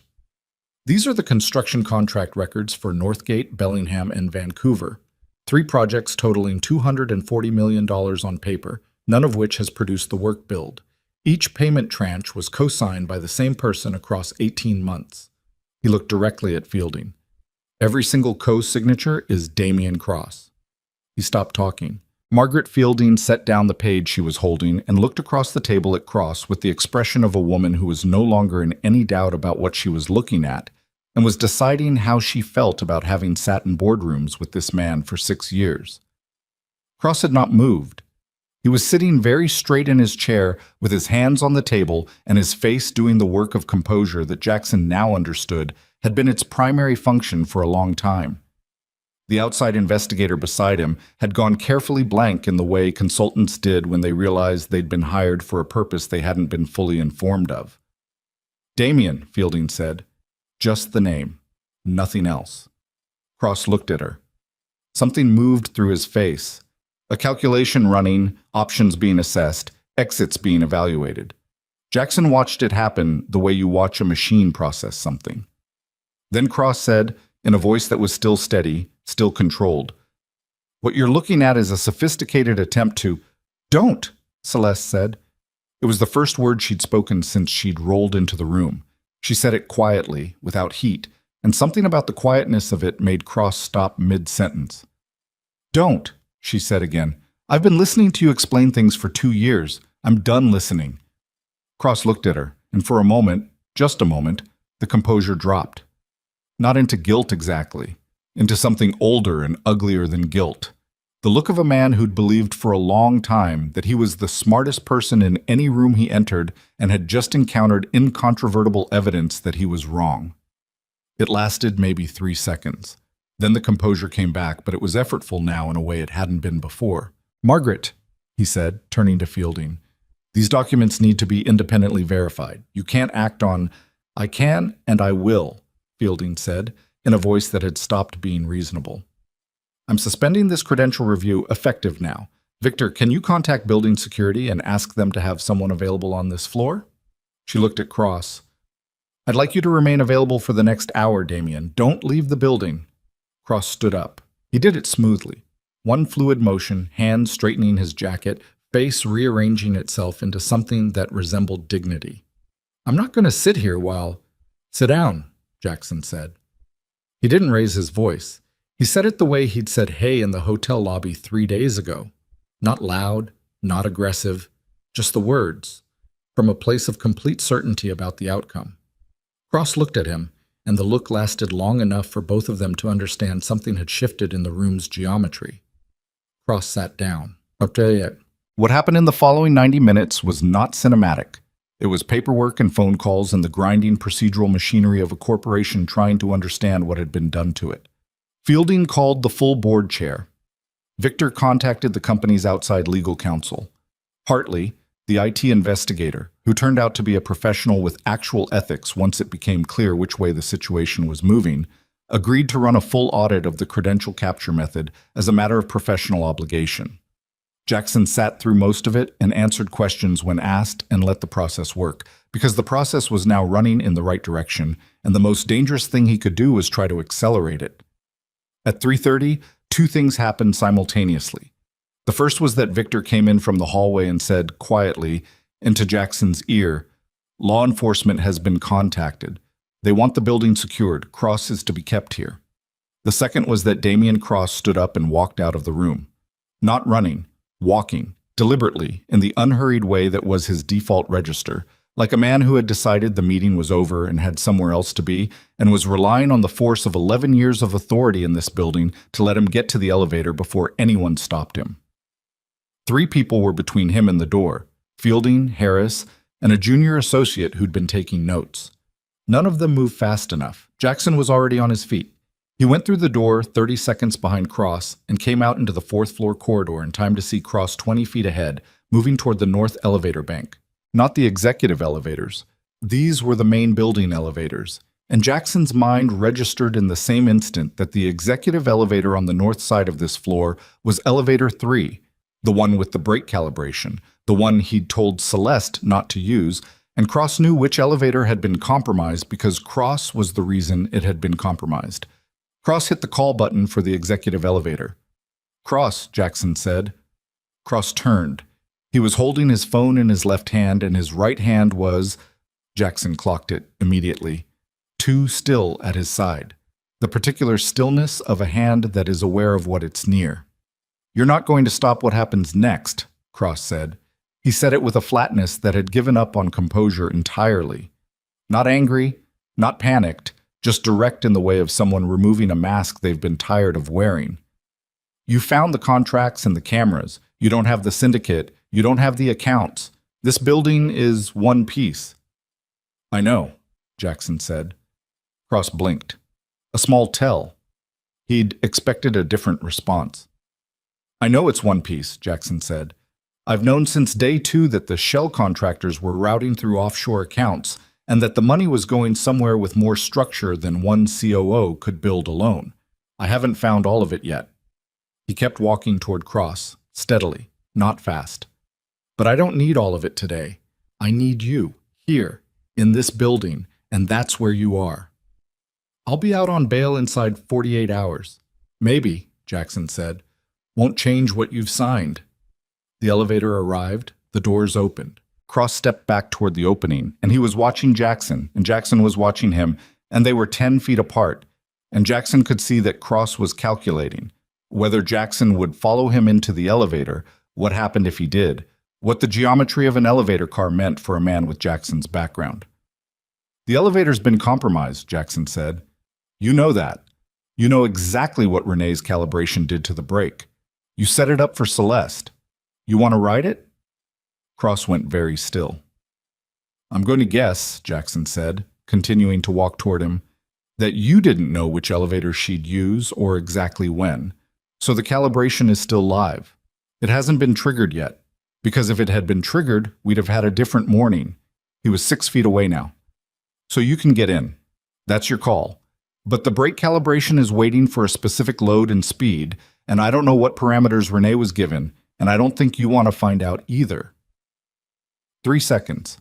S1: These are the construction contract records for Northgate, Bellingham, and Vancouver. 3 projects totaling $240 million on paper, none of which has produced the work billed. Each payment tranche was co-signed by the same person across 18 months. He looked directly at Fielding. Every single co-signature is Damian Cross. He stopped talking. Margaret Fielding set down the page she was holding and looked across the table at Cross with the expression of a woman who was no longer in any doubt about what she was looking at and was deciding how she felt about having sat in boardrooms with this man for 6 years. Cross had not moved. He was sitting very straight in his chair with his hands on the table and his face doing the work of composure that Jackson now understood had been its primary function for a long time. The outside investigator beside him had gone carefully blank in the way consultants did when they realized they'd been hired for a purpose they hadn't been fully informed of. Damien, Fielding said. Just the name. Nothing else. Cross looked at her. Something moved through his face. A calculation running, options being assessed, exits being evaluated. Jackson watched it happen the way you watch a machine process something. Then Cross said, in a voice that was still steady, still controlled, "What you're looking at is a sophisticated attempt to—" "Don't," Celeste said. It was the first word she'd spoken since she'd rolled into the room. She said it quietly, without heat, and something about the quietness of it made Cross stop mid-sentence. "Don't," she said again. "I've been listening to you explain things for 2 years. I'm done listening." Cross looked at her, and for a moment, just a moment, the composure dropped. Not into guilt exactly, into something older and uglier than guilt. The look of a man who'd believed for a long time that he was the smartest person in any room he entered and had just encountered incontrovertible evidence that he was wrong. It lasted maybe 3 seconds. Then the composure came back, but it was effortful now in a way it hadn't been before. "Margaret," he said, turning to Fielding, "these documents need to be independently verified. You can't act on—" "I can and I will," Fielding said, in a voice that had stopped being reasonable. "I'm suspending this credential review effective now. Victor, can you contact building security and ask them to have someone available on this floor?" She looked at Cross. "I'd like you to remain available for the next hour, Damien. Don't leave the building." Cross stood up. He did it smoothly. One fluid motion, hands straightening his jacket, face rearranging itself into something that resembled dignity. "I'm not going to sit here while—" "Sit down," Jackson said. He didn't raise his voice. He said it the way he'd said hey in the hotel lobby 3 days ago. Not loud, not aggressive, just the words, from a place of complete certainty about the outcome. Cross looked at him, and the look lasted long enough for both of them to understand something had shifted in the room's geometry. Cross sat down. "Okay." What happened in the following 90 minutes was not cinematic. It was paperwork and phone calls and the grinding procedural machinery of a corporation trying to understand what had been done to it. Fielding called the full board chair. Victor contacted the company's outside legal counsel. Hartley, the IT investigator, who turned out to be a professional with actual ethics once it became clear which way the situation was moving, agreed to run a full audit of the credential capture method as a matter of professional obligation. Jackson sat through most of it and answered questions when asked and let the process work, because the process was now running in the right direction, and the most dangerous thing he could do was try to accelerate it. At 3:30, two things happened simultaneously. The first was that Victor came in from the hallway and said, quietly, into Jackson's ear, "Law enforcement has been contacted. They want the building secured. Cross is to be kept here." The second was that Damian Cross stood up and walked out of the room. Not running, walking, deliberately, in the unhurried way that was his default register, like a man who had decided the meeting was over and had somewhere else to be, and was relying on the force of 11 years of authority in this building to let him get to the elevator before anyone stopped him. 3 people were between him and the door: Fielding, Harris, and a junior associate who'd been taking notes. None of them moved fast enough. Jackson was already on his feet. He went through the door 30 seconds behind Cross and came out into the 4th-floor corridor in time to see Cross 20 feet ahead, moving toward the north elevator bank. Not the executive elevators. These were the main building elevators, and Jackson's mind registered in the same instant that the executive elevator on the north side of this floor was elevator 3, the one with the brake calibration, the one he'd told Celeste not to use, and Cross knew which elevator had been compromised because Cross was the reason it had been compromised. Cross hit the call button for the executive elevator. "Cross," Jackson said. Cross turned. He was holding his phone in his left hand, and his right hand was, Jackson clocked it immediately, too still at his side. The particular stillness of a hand that is aware of what it's near. "You're not going to stop what happens next," Cross said. He said it with a flatness that had given up on composure entirely. Not angry, not panicked, just direct in the way of someone removing a mask they've been tired of wearing. "You found the contracts and the cameras. You don't have the syndicate. You don't have the accounts. This building is one piece." "I know," Jackson said. Cross blinked. A small tell. He'd expected a different response. "I know it's one piece," Jackson said. "I've known since day 2 that the shell contractors were routing through offshore accounts and that the money was going somewhere with more structure than one COO could build alone. I haven't found all of it yet." He kept walking toward Cross, steadily, not fast. "But I don't need all of it today. I need you, here, in this building, and that's where you are." "I'll be out on bail inside 48 hours. "Maybe," Jackson said. "Won't change what you've signed." The elevator arrived, the doors opened. Cross stepped back toward the opening, and he was watching Jackson, and Jackson was watching him, and they were 10 feet apart, and Jackson could see that Cross was calculating whether Jackson would follow him into the elevator, what happened if he did, what the geometry of an elevator car meant for a man with Jackson's background. "The elevator's been compromised," Jackson said. "You know that. You know exactly what Renee's calibration did to the brake. You set it up for Celeste. You want to ride it?" Cross went very still. "I'm going to guess," Jackson said, continuing to walk toward him, "that you didn't know which elevator she'd use or exactly when, so the calibration is still live. It hasn't been triggered yet, because if it had been triggered, we'd have had a different morning." He was 6 feet away now. "So you can get in. That's your call. But the brake calibration is waiting for a specific load and speed, and I don't know what parameters Renee was given, and I don't think you want to find out either." 3 seconds.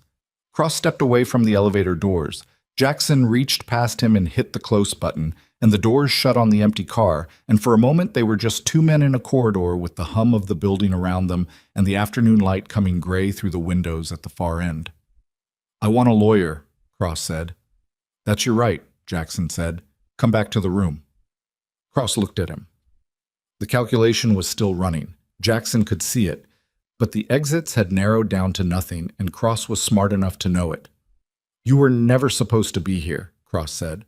S1: Cross stepped away from the elevator doors. Jackson reached past him and hit the close button, and the doors shut on the empty car, and for a moment they were just two men in a corridor with the hum of the building around them and the afternoon light coming gray through the windows at the far end. "I want a lawyer," Cross said. "That's your right," Jackson said. "Come back to the room." Cross looked at him. The calculation was still running. Jackson could see it, but the exits had narrowed down to nothing, and Cross was smart enough to know it. "You were never supposed to be here," Cross said.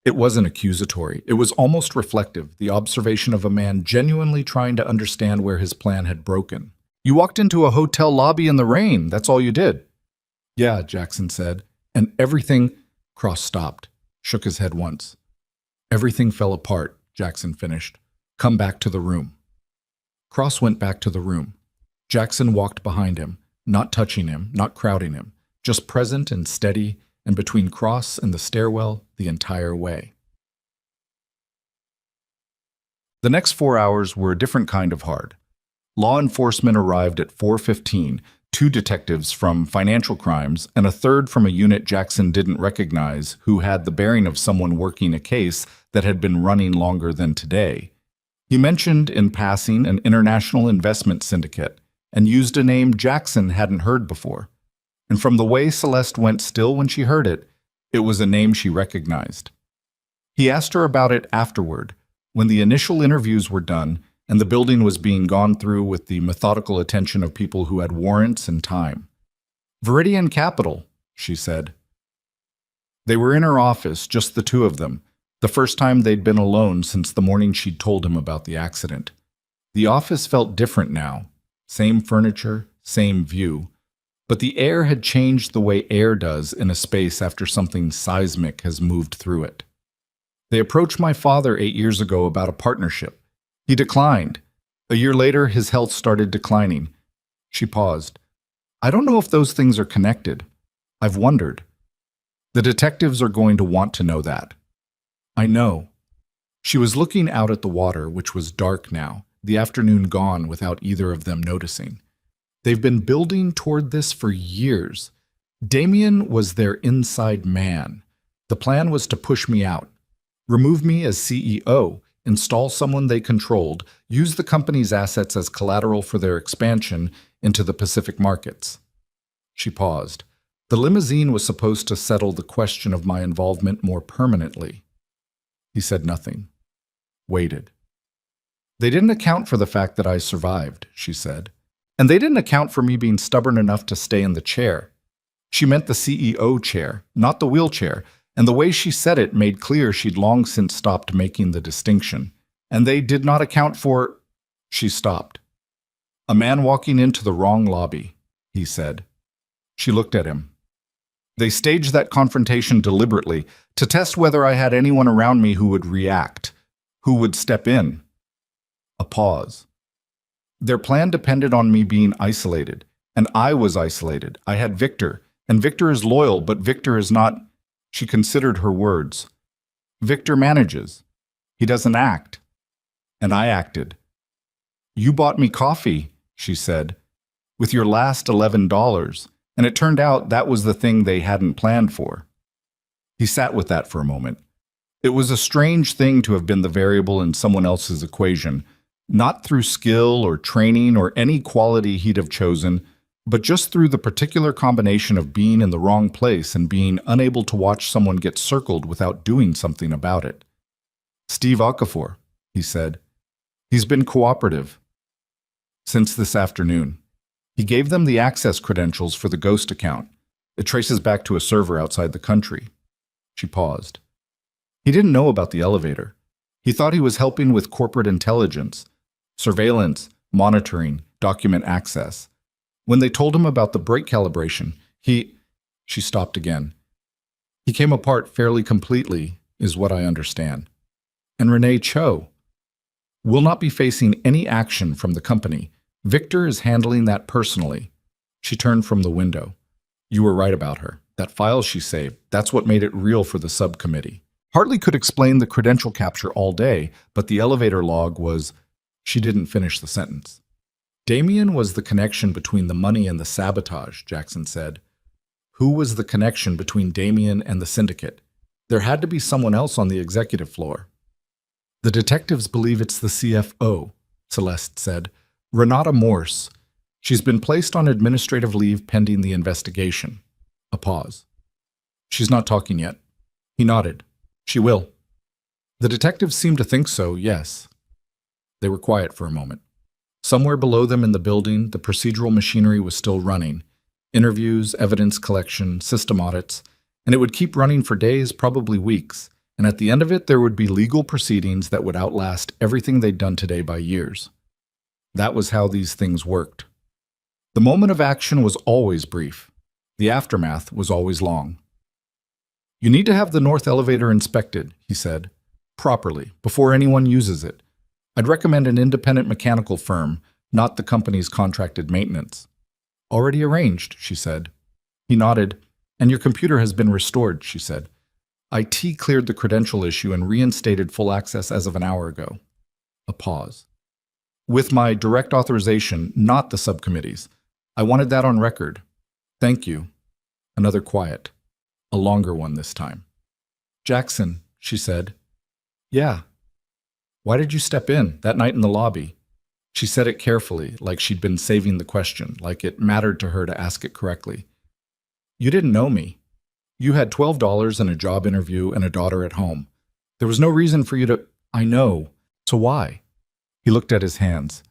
S1: It wasn't accusatory. It was almost reflective, the observation of a man genuinely trying to understand where his plan had broken. "You walked into a hotel lobby in the rain. That's all you did." "Yeah," Jackson said. "And everything—" Cross stopped, shook his head once. "Everything fell apart," Jackson finished. "Come back to the room." Cross went back to the room. Jackson walked behind him, not touching him, not crowding him, just present and steady, and between Cross and the stairwell the entire way. The next 4 hours were a different kind of hard. Law enforcement arrived at 4:15, 2 detectives from financial crimes and a third from a unit Jackson didn't recognize who had the bearing of someone working a case that had been running longer than today. He mentioned in passing an international investment syndicate and used a name Jackson hadn't heard before. And from the way Celeste went still when she heard it, it was a name she recognized. He asked her about it afterward, when the initial interviews were done and the building was being gone through with the methodical attention of people who had warrants and time. "Viridian Capital," she said. They were in her office, just the two of them, the first time they'd been alone since the morning she'd told him about the accident. The office felt different now. Same furniture, same view. But the air had changed the way air does in a space after something seismic has moved through it. "They approached my father 8 years ago about a partnership. He declined. A year later, his health started declining." She paused. "I don't know if those things are connected. I've wondered. The detectives are going to want to know that." "I know." She was looking out at the water, which was dark now, the afternoon gone without either of them noticing. "They've been building toward this for years. Damien was their inside man. The plan was to push me out, remove me as CEO, install someone they controlled, use the company's assets as collateral for their expansion into the Pacific markets." She paused. "The limousine was supposed to settle the question of my involvement more permanently." He said nothing. Waited. "They didn't account for the fact that I survived," she said. "And they didn't account for me being stubborn enough to stay in the chair." She meant the CEO chair, not the wheelchair, and the way she said it made clear she'd long since stopped making the distinction. "And they did not account for—" She stopped. "A man walking into the wrong lobby," he said. She looked at him. "They staged that confrontation deliberately to test whether I had anyone around me who would react, who would step in." A pause. "Their plan depended on me being isolated, and I was isolated. I had Victor, and Victor is loyal, but Victor is not—" She considered her words. "Victor manages. He doesn't act. And I acted." "You bought me coffee," she said, "with your last $11, and it turned out that was the thing they hadn't planned for." He sat with that for a moment. It was a strange thing to have been the variable in someone else's equation, not through skill or training or any quality he'd have chosen, but just through the particular combination of being in the wrong place and being unable to watch someone get circled without doing something about it. "Steve Okafor," he said. "He's been cooperative since this afternoon. He gave them the access credentials for the Ghost account. It traces back to a server outside the country." She paused. "He didn't know about the elevator. He thought he was helping with corporate intelligence, surveillance, monitoring, document access. When they told him about the brake calibration, She stopped again. "He came apart fairly completely, is what I understand. And Renee Cho will not be facing any action from the company. Victor is handling that personally." She turned from the window. "You were right about her. That file she saved, that's what made it real for the subcommittee. Hartley could explain the credential capture all day, but the elevator log was—" She didn't finish the sentence. "Damien was the connection between the money and the sabotage," Jackson said. "Who was the connection between Damien and the syndicate? There had to be someone else on the executive floor. The detectives believe it's the CFO, Celeste said. Renata Morse. She's been placed on administrative leave pending the investigation. A pause. She's not talking yet. He nodded. She will. The detectives seemed to think so, yes. They were quiet for a moment. Somewhere below them in the building, the procedural machinery was still running. Interviews, evidence collection, system audits, and it would keep running for days, probably weeks, and at the end of it there would be legal proceedings that would outlast everything they'd done today by years. That was how these things worked. The moment of action was always brief. The aftermath was always long. You need to have the north elevator inspected, he said, properly, before anyone uses it. I'd recommend an independent mechanical firm, not the company's contracted maintenance. Already arranged, she said. He nodded. And your computer has been restored, she said. IT cleared the credential issue and reinstated full access as of an hour ago. A pause. With my direct authorization, not the subcommittee's. I wanted that on record. Thank you. Another quiet. A longer one this time. Jackson, she said. Yeah. Why did you step in that night in the lobby? She said it carefully, like she'd been saving the question, like it mattered to her to ask it correctly. You didn't know me. You had $12 and a job interview and a daughter at home. There was no reason for you to... I know. So why? He looked at his hands.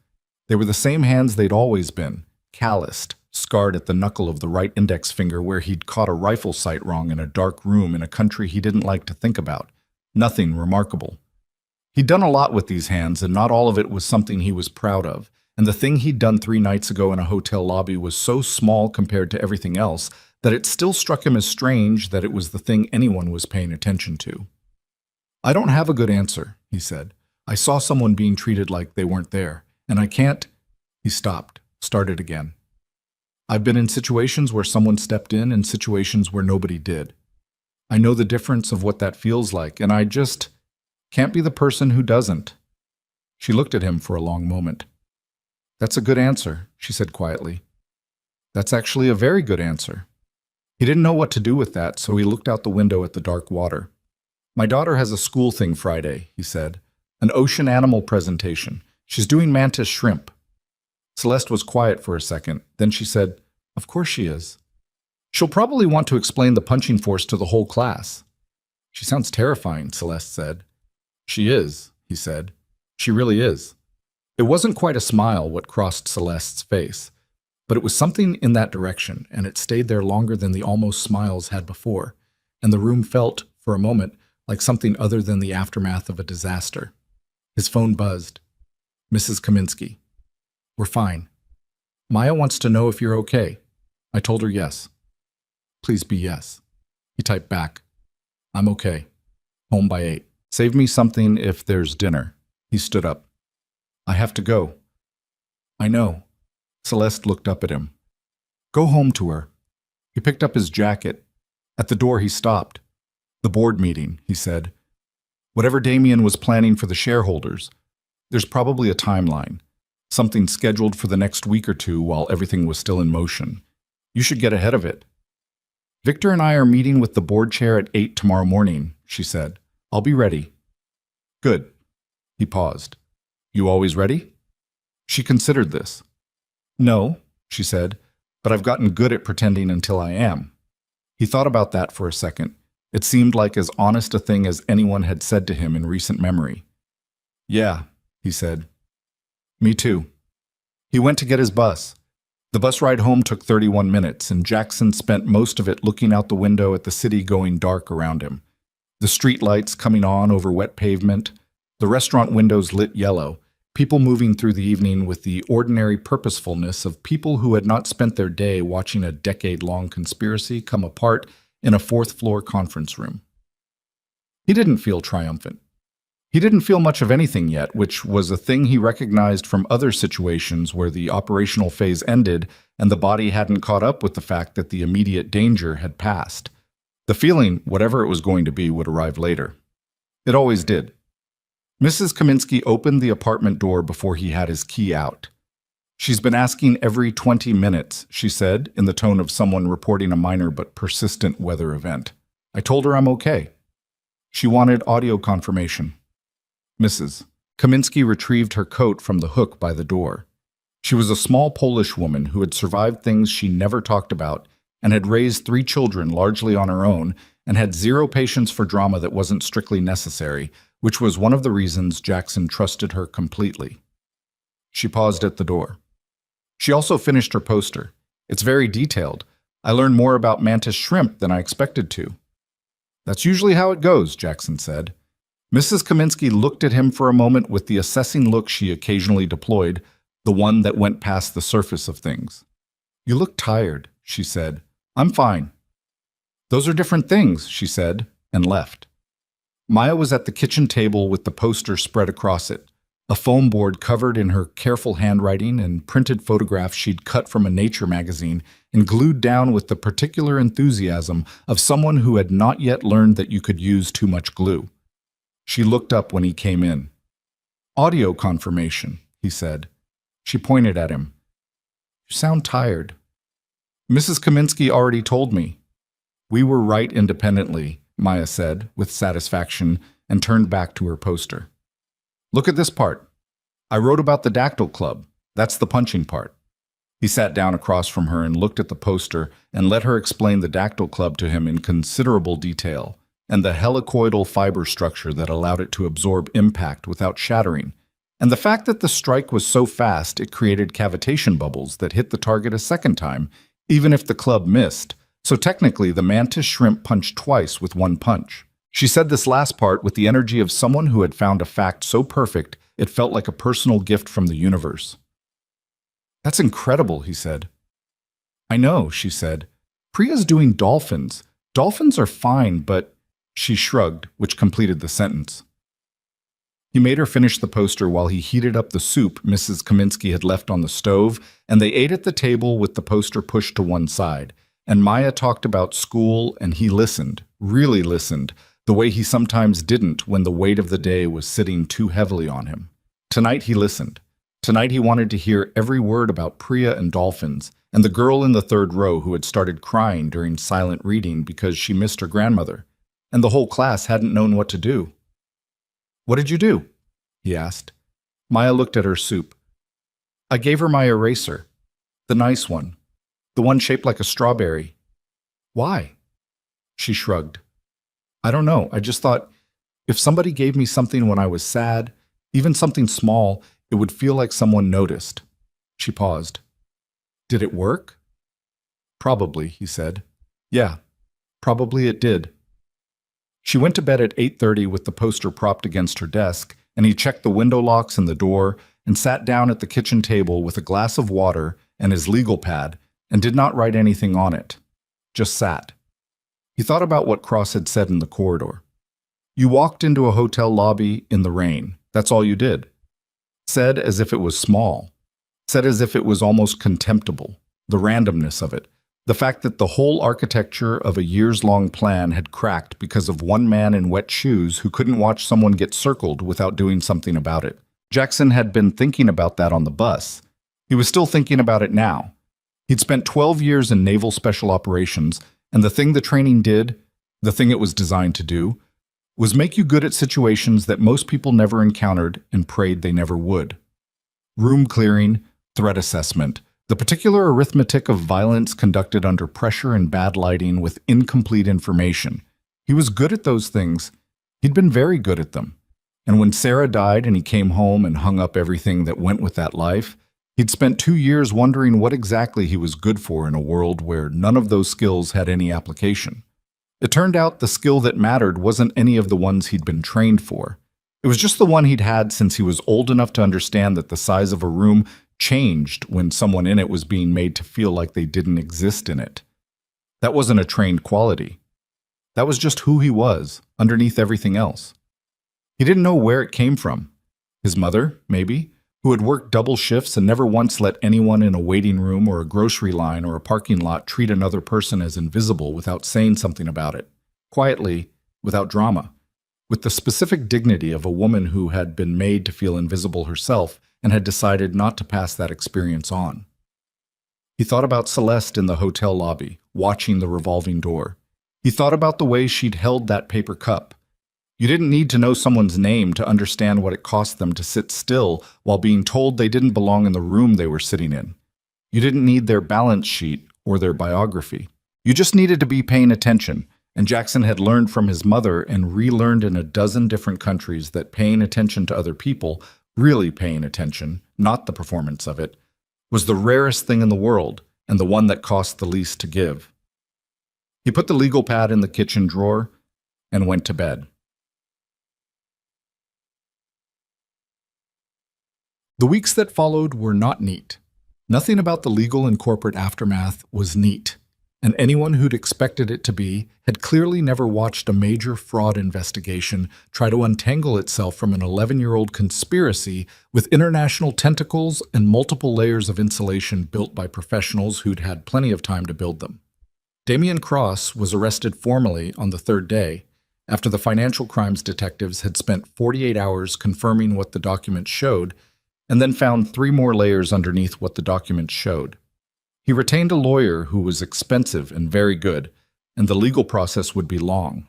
S1: They were the same hands they'd always been, calloused, scarred at the knuckle of the right index finger where he'd caught a rifle sight wrong in a dark room in a country he didn't like to think about. Nothing remarkable. He'd done a lot with these hands, and not all of it was something he was proud of. And the thing he'd done 3 nights ago in a hotel lobby was so small compared to everything else that it still struck him as strange that it was the thing anyone was paying attention to. I don't have a good answer, he said. I saw someone being treated like they weren't there, and I can't... He stopped, started again. I've been in situations where someone stepped in and situations where nobody did. I know the difference of what that feels like, and I just can't be the person who doesn't. She looked at him for a long moment. That's a good answer, she said quietly. That's actually a very good answer. He didn't know what to do with that, so he looked out the window at the dark water. My daughter has a school thing Friday, he said. An ocean animal presentation. She's doing mantis shrimp. Celeste was quiet for a second. Then she said, Of course she is. She'll probably want to explain the punching force to the whole class. She sounds terrifying, Celeste said. She is, he said. She really is. It wasn't quite a smile what crossed Celeste's face, but it was something in that direction, and it stayed there longer than the almost smiles had before, and the room felt, for a moment, like something other than the aftermath of a disaster. His phone buzzed. Mrs. Kaminsky. We're fine. Maya wants to know if you're okay. I told her yes. Please be yes. He typed back. I'm okay. Home by 8. Save me something if there's dinner. He stood up. I have to go. I know. Celeste looked up at him. Go home to her. He picked up his jacket. At the door he stopped. The board meeting, he said. Whatever Damien was planning for the shareholders, there's probably a timeline. Something scheduled for the next week or two while everything was still in motion. You should get ahead of it. Victor and I are meeting with the board chair at 8 tomorrow morning, she said. I'll be ready. Good. He paused. You always ready? She considered this. No, she said, but I've gotten good at pretending until I am. He thought about that for a second. It seemed like as honest a thing as anyone had said to him in recent memory. Yeah, he said. Me too. He went to get his bus. The bus ride home took 31 minutes, and Jackson spent most of it looking out the window at the city going dark around him. The street lights coming on over wet pavement, the restaurant windows lit yellow, people moving through the evening with the ordinary purposefulness of people who had not spent their day watching a decade-long conspiracy come apart in a 4th-floor conference room. He didn't feel triumphant. He didn't feel much of anything yet, which was a thing he recognized from other situations where the operational phase ended and the body hadn't caught up with the fact that the immediate danger had passed. The feeling, whatever it was going to be, would arrive later. It always did. Mrs. Kaminsky opened the apartment door before he had his key out. She's been asking every 20 minutes, she said, in the tone of someone reporting a minor but persistent weather event. I told her I'm okay. She wanted audio confirmation. Mrs. Kaminsky retrieved her coat from the hook by the door. She was a small Polish woman who had survived things she never talked about and had raised 3 children largely on her own and had zero patience for drama that wasn't strictly necessary, which was one of the reasons Jackson trusted her completely. She paused at the door. She also finished her poster. It's very detailed. I learned more about mantis shrimp than I expected to. That's usually how it goes, Jackson said. Mrs. Kaminsky looked at him for a moment with the assessing look she occasionally deployed, the one that went past the surface of things. You look tired, she said. I'm fine. Those are different things, she said, and left. Maya was at the kitchen table with the poster spread across it, a foam board covered in her careful handwriting and printed photographs she'd cut from a nature magazine and glued down with the particular enthusiasm of someone who had not yet learned that you could use too much glue. She looked up when he came in. Audio confirmation, he said. She pointed at him. You sound tired. Mrs. Kaminsky already told me. We were right independently, Maya said with satisfaction and turned back to her poster. Look at this part. I wrote about the Dactyl Club. That's the punching part. He sat down across from her and looked at the poster and let her explain the Dactyl Club to him in considerable detail and the helicoidal fiber structure that allowed it to absorb impact without shattering, and the fact that the strike was so fast it created cavitation bubbles that hit the target a second time, even if the club missed. So technically, the mantis shrimp punched twice with one punch. She said this last part with the energy of someone who had found a fact so perfect it felt like a personal gift from the universe. That's incredible, he said. I know, she said. Priya's doing dolphins. Dolphins are fine, but... She shrugged, which completed the sentence. He made her finish the poster while he heated up the soup Mrs. Kaminsky had left on the stove, and they ate at the table with the poster pushed to one side. And Maya talked about school, and he listened, really listened, the way he sometimes didn't when the weight of the day was sitting too heavily on him. Tonight he listened. Tonight he wanted to hear every word about Priya and dolphins, and the girl in the third row who had started crying during silent reading because she missed her grandmother, and the whole class hadn't known what to do. What did you do? He asked. Maya looked at her soup. I gave her my eraser. The nice one. The one shaped like a strawberry. Why? She shrugged. I don't know. I just thought, if somebody gave me something when I was sad, even something small, it would feel like someone noticed. She paused. Did it work? Probably, he said. Yeah, probably it did. She went to bed at 8:30 with the poster propped against her desk, and he checked the window locks and the door and sat down at the kitchen table with a glass of water and his legal pad and did not write anything on it, just sat. He thought about what Cross had said in the corridor. You walked into a hotel lobby in the rain. That's all you did. Said as if it was small. Said as if it was almost contemptible. The randomness of it. The fact that the whole architecture of a years-long plan had cracked because of one man in wet shoes who couldn't watch someone get circled without doing something about it. Jackson had been thinking about that on the bus. He was still thinking about it now. He'd spent 12 years in naval special operations, and the thing the training did, the thing it was designed to do, was make you good at situations that most people never encountered and prayed they never would. Room clearing, threat assessment, the particular arithmetic of violence conducted under pressure and bad lighting with incomplete information. He was good at those things. He'd been very good at them. And when Sarah died and he came home and hung up everything that went with that life, he'd spent 2 years wondering what exactly he was good for in a world where none of those skills had any application. It turned out the skill that mattered wasn't any of the ones he'd been trained for. It was just the one he'd had since he was old enough to understand that the size of a room changed when someone in it was being made to feel like they didn't exist in it. That wasn't a trained quality. That was just who he was, underneath everything else. He didn't know where it came from. His mother, maybe, who had worked double shifts and never once let anyone in a waiting room or a grocery line or a parking lot treat another person as invisible without saying something about it, quietly, without drama, with the specific dignity of a woman who had been made to feel invisible herself and had decided not to pass that experience on. He thought about Celeste in the hotel lobby, watching the revolving door. He thought about the way she'd held that paper cup. You didn't need to know someone's name to understand what it cost them to sit still while being told they didn't belong in the room they were sitting in. You didn't need their balance sheet or their biography. You just needed to be paying attention, and Jackson had learned from his mother and relearned in a dozen different countries that paying attention to other people, really paying attention, not the performance of it, was the rarest thing in the world and the one that cost the least to give. He put the legal pad in the kitchen drawer and went to bed. The weeks that followed were not neat. Nothing about the legal and corporate aftermath was neat, and anyone who'd expected it to be had clearly never watched a major fraud investigation try to untangle itself from an 11-year-old conspiracy with international tentacles and multiple layers of insulation built by professionals who'd had plenty of time to build them. Damian Cross was arrested formally on the third day, after the financial crimes detectives had spent 48 hours confirming what the documents showed, and then found 3 more layers underneath what the documents showed. He retained a lawyer who was expensive and very good, and the legal process would be long.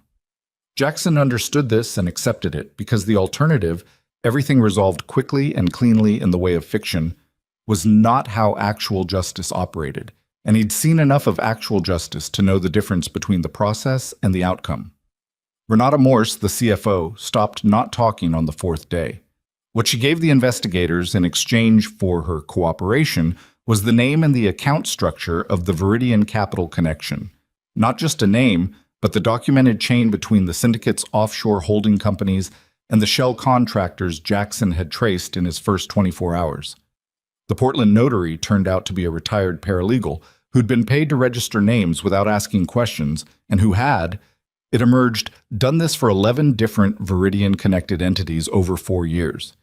S1: Jackson understood this and accepted it because the alternative, everything resolved quickly and cleanly in the way of fiction, was not how actual justice operated, and he'd seen enough of actual justice to know the difference between the process and the outcome. Renata Morse, the CFO, stopped not talking on the 4th day. What she gave the investigators in exchange for her cooperation was the name and the account structure of the Viridian Capital Connection. Not just a name, but the documented chain between the syndicate's offshore holding companies and the shell contractors Jackson had traced in his first 24 hours. The Portland notary turned out to be a retired paralegal who'd been paid to register names without asking questions and who had, it emerged, done this for 11 different Viridian-connected entities over 4 years.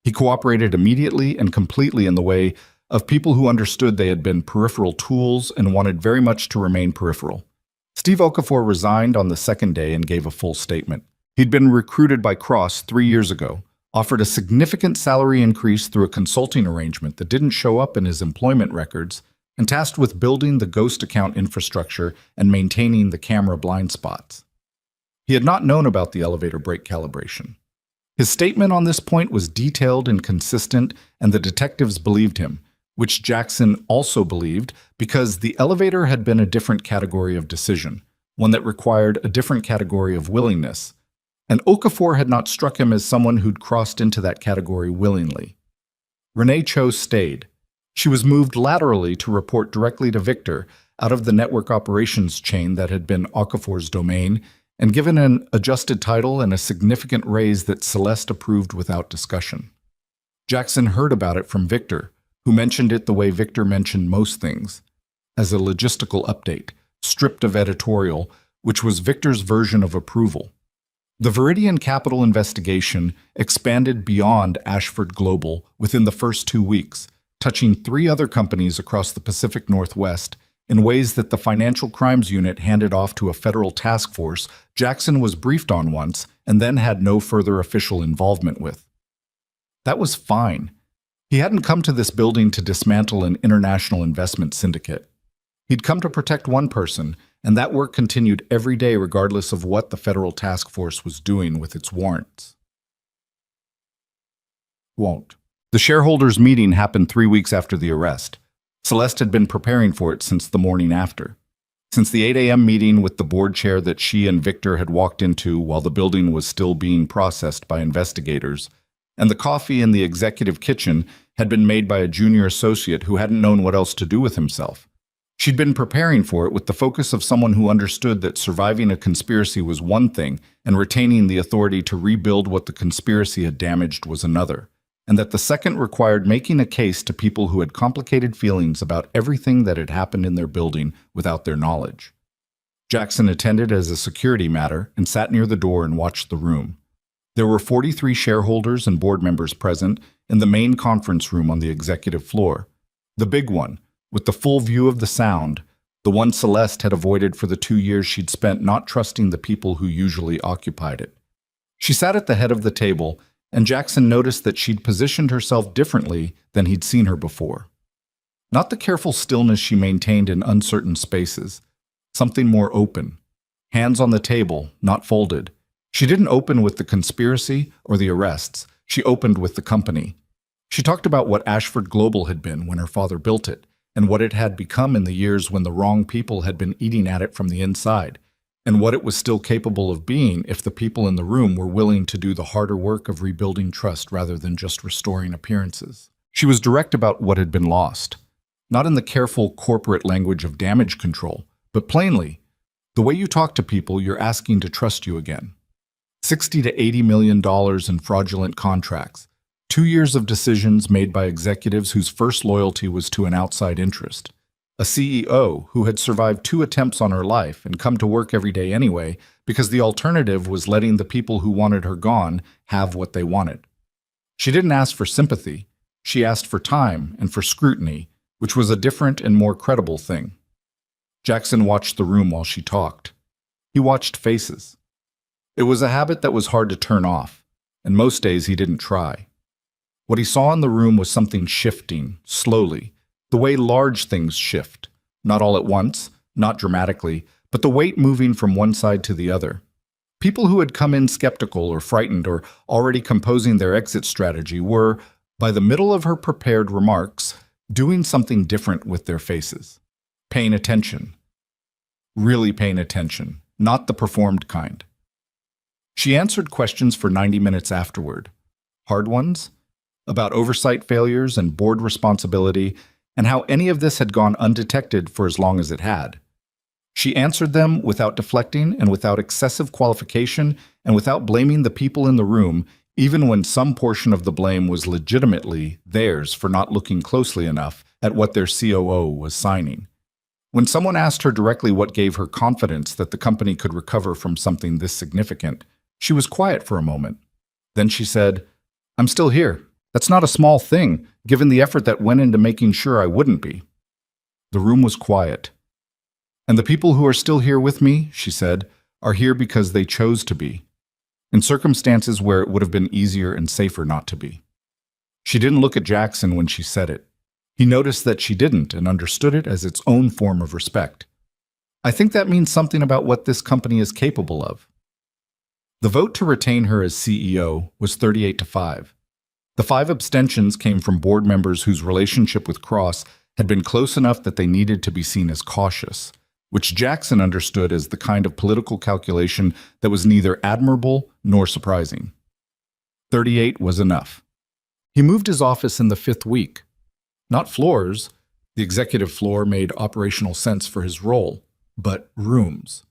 S1: He cooperated immediately and completely in the way of people who understood they had been peripheral tools and wanted very much to remain peripheral. Steve Okafor resigned on the 2nd day and gave a full statement. He'd been recruited by Cross 3 years ago, offered a significant salary increase through a consulting arrangement that didn't show up in his employment records, and tasked with building the ghost account infrastructure and maintaining the camera blind spots. He had not known about the elevator brake calibration. His statement on this point was detailed and consistent, and the detectives believed him, which Jackson also believed because the elevator had been a different category of decision, one that required a different category of willingness, and Okafor had not struck him as someone who'd crossed into that category willingly. Renee Cho stayed. She was moved laterally to report directly to Victor out of the network operations chain that had been Okafor's domain, and given an adjusted title and a significant raise that Celeste approved without discussion. Jackson heard about it from Victor, who mentioned it the way Victor mentioned most things, as a logistical update, stripped of editorial, which was Victor's version of approval. The Viridian Capital investigation expanded beyond Ashford Global within the first 2 weeks, touching 3 other companies across the Pacific Northwest in ways that the Financial Crimes Unit handed off to a federal task force Jackson was briefed on once and then had no further official involvement with. That was fine. He hadn't come to this building to dismantle an international investment syndicate. He'd come to protect one person, and that work continued every day regardless of what the federal task force was doing with its warrants. The shareholders' meeting happened 3 weeks after the arrest. Celeste had been preparing for it since the morning after. Since the 8 a.m. meeting with the board chair that she and Victor had walked into while the building was still being processed by investigators, and the coffee in the executive kitchen had been made by a junior associate who hadn't known what else to do with himself. She'd been preparing for it with the focus of someone who understood that surviving a conspiracy was one thing and retaining the authority to rebuild what the conspiracy had damaged was another, and that the second required making a case to people who had complicated feelings about everything that had happened in their building without their knowledge. Jackson attended as a security matter and sat near the door and watched the room. There were 43 shareholders and board members present in the main conference room on the executive floor, the big one, with the full view of the sound, the one Celeste had avoided for the 2 years she'd spent not trusting the people who usually occupied it. She sat at the head of the table, and Jackson noticed that she'd positioned herself differently than he'd seen her before. Not the careful stillness she maintained in uncertain spaces, something more open, hands on the table, not folded, She didn't open with the conspiracy or the arrests. She opened with the company. She talked about what Ashford Global had been when her father built it, and what it had become in the years when the wrong people had been eating at it from the inside, and what it was still capable of being if the people in the room were willing to do the harder work of rebuilding trust rather than just restoring appearances. She was direct about what had been lost, not in the careful corporate language of damage control, but plainly, the way you talk to people you're asking to trust you again. $60 to $80 million in fraudulent contracts, 2 years of decisions made by executives whose first loyalty was to an outside interest, a CEO who had survived 2 attempts on her life and come to work every day anyway because the alternative was letting the people who wanted her gone have what they wanted. She didn't ask for sympathy. She asked for time and for scrutiny, which was a different and more credible thing. Jackson watched the room while she talked. He watched faces. It was a habit that was hard to turn off, and most days he didn't try. What he saw in the room was something shifting, slowly, the way large things shift, not all at once, not dramatically, but the weight moving from one side to the other. People who had come in skeptical or frightened or already composing their exit strategy were, by the middle of her prepared remarks, doing something different with their faces. Paying attention. Really paying attention, not the performed kind. She answered questions for 90 minutes afterward. Hard ones? About oversight failures and board responsibility, and how any of this had gone undetected for as long as it had. She answered them without deflecting and without excessive qualification and without blaming the people in the room, even when some portion of the blame was legitimately theirs for not looking closely enough at what their COO was signing. When someone asked her directly what gave her confidence that the company could recover from something this significant, she was quiet for a moment. Then she said, "I'm still here. That's not a small thing, given the effort that went into making sure I wouldn't be." The room was quiet. "And the people who are still here with me," she said, "are here because they chose to be, in circumstances where it would have been easier and safer not to be." She didn't look at Jackson when she said it. He noticed that she didn't and understood it as its own form of respect. I think that means something about what this company is capable of. The vote to retain her as CEO was 38 to 5. The 5 abstentions came from board members whose relationship with Cross had been close enough that they needed to be seen as cautious, which Jackson understood as the kind of political calculation that was neither admirable nor surprising. 38 was enough. He moved his office in the 5th week. Not floors, the executive floor made operational sense for his role, but rooms.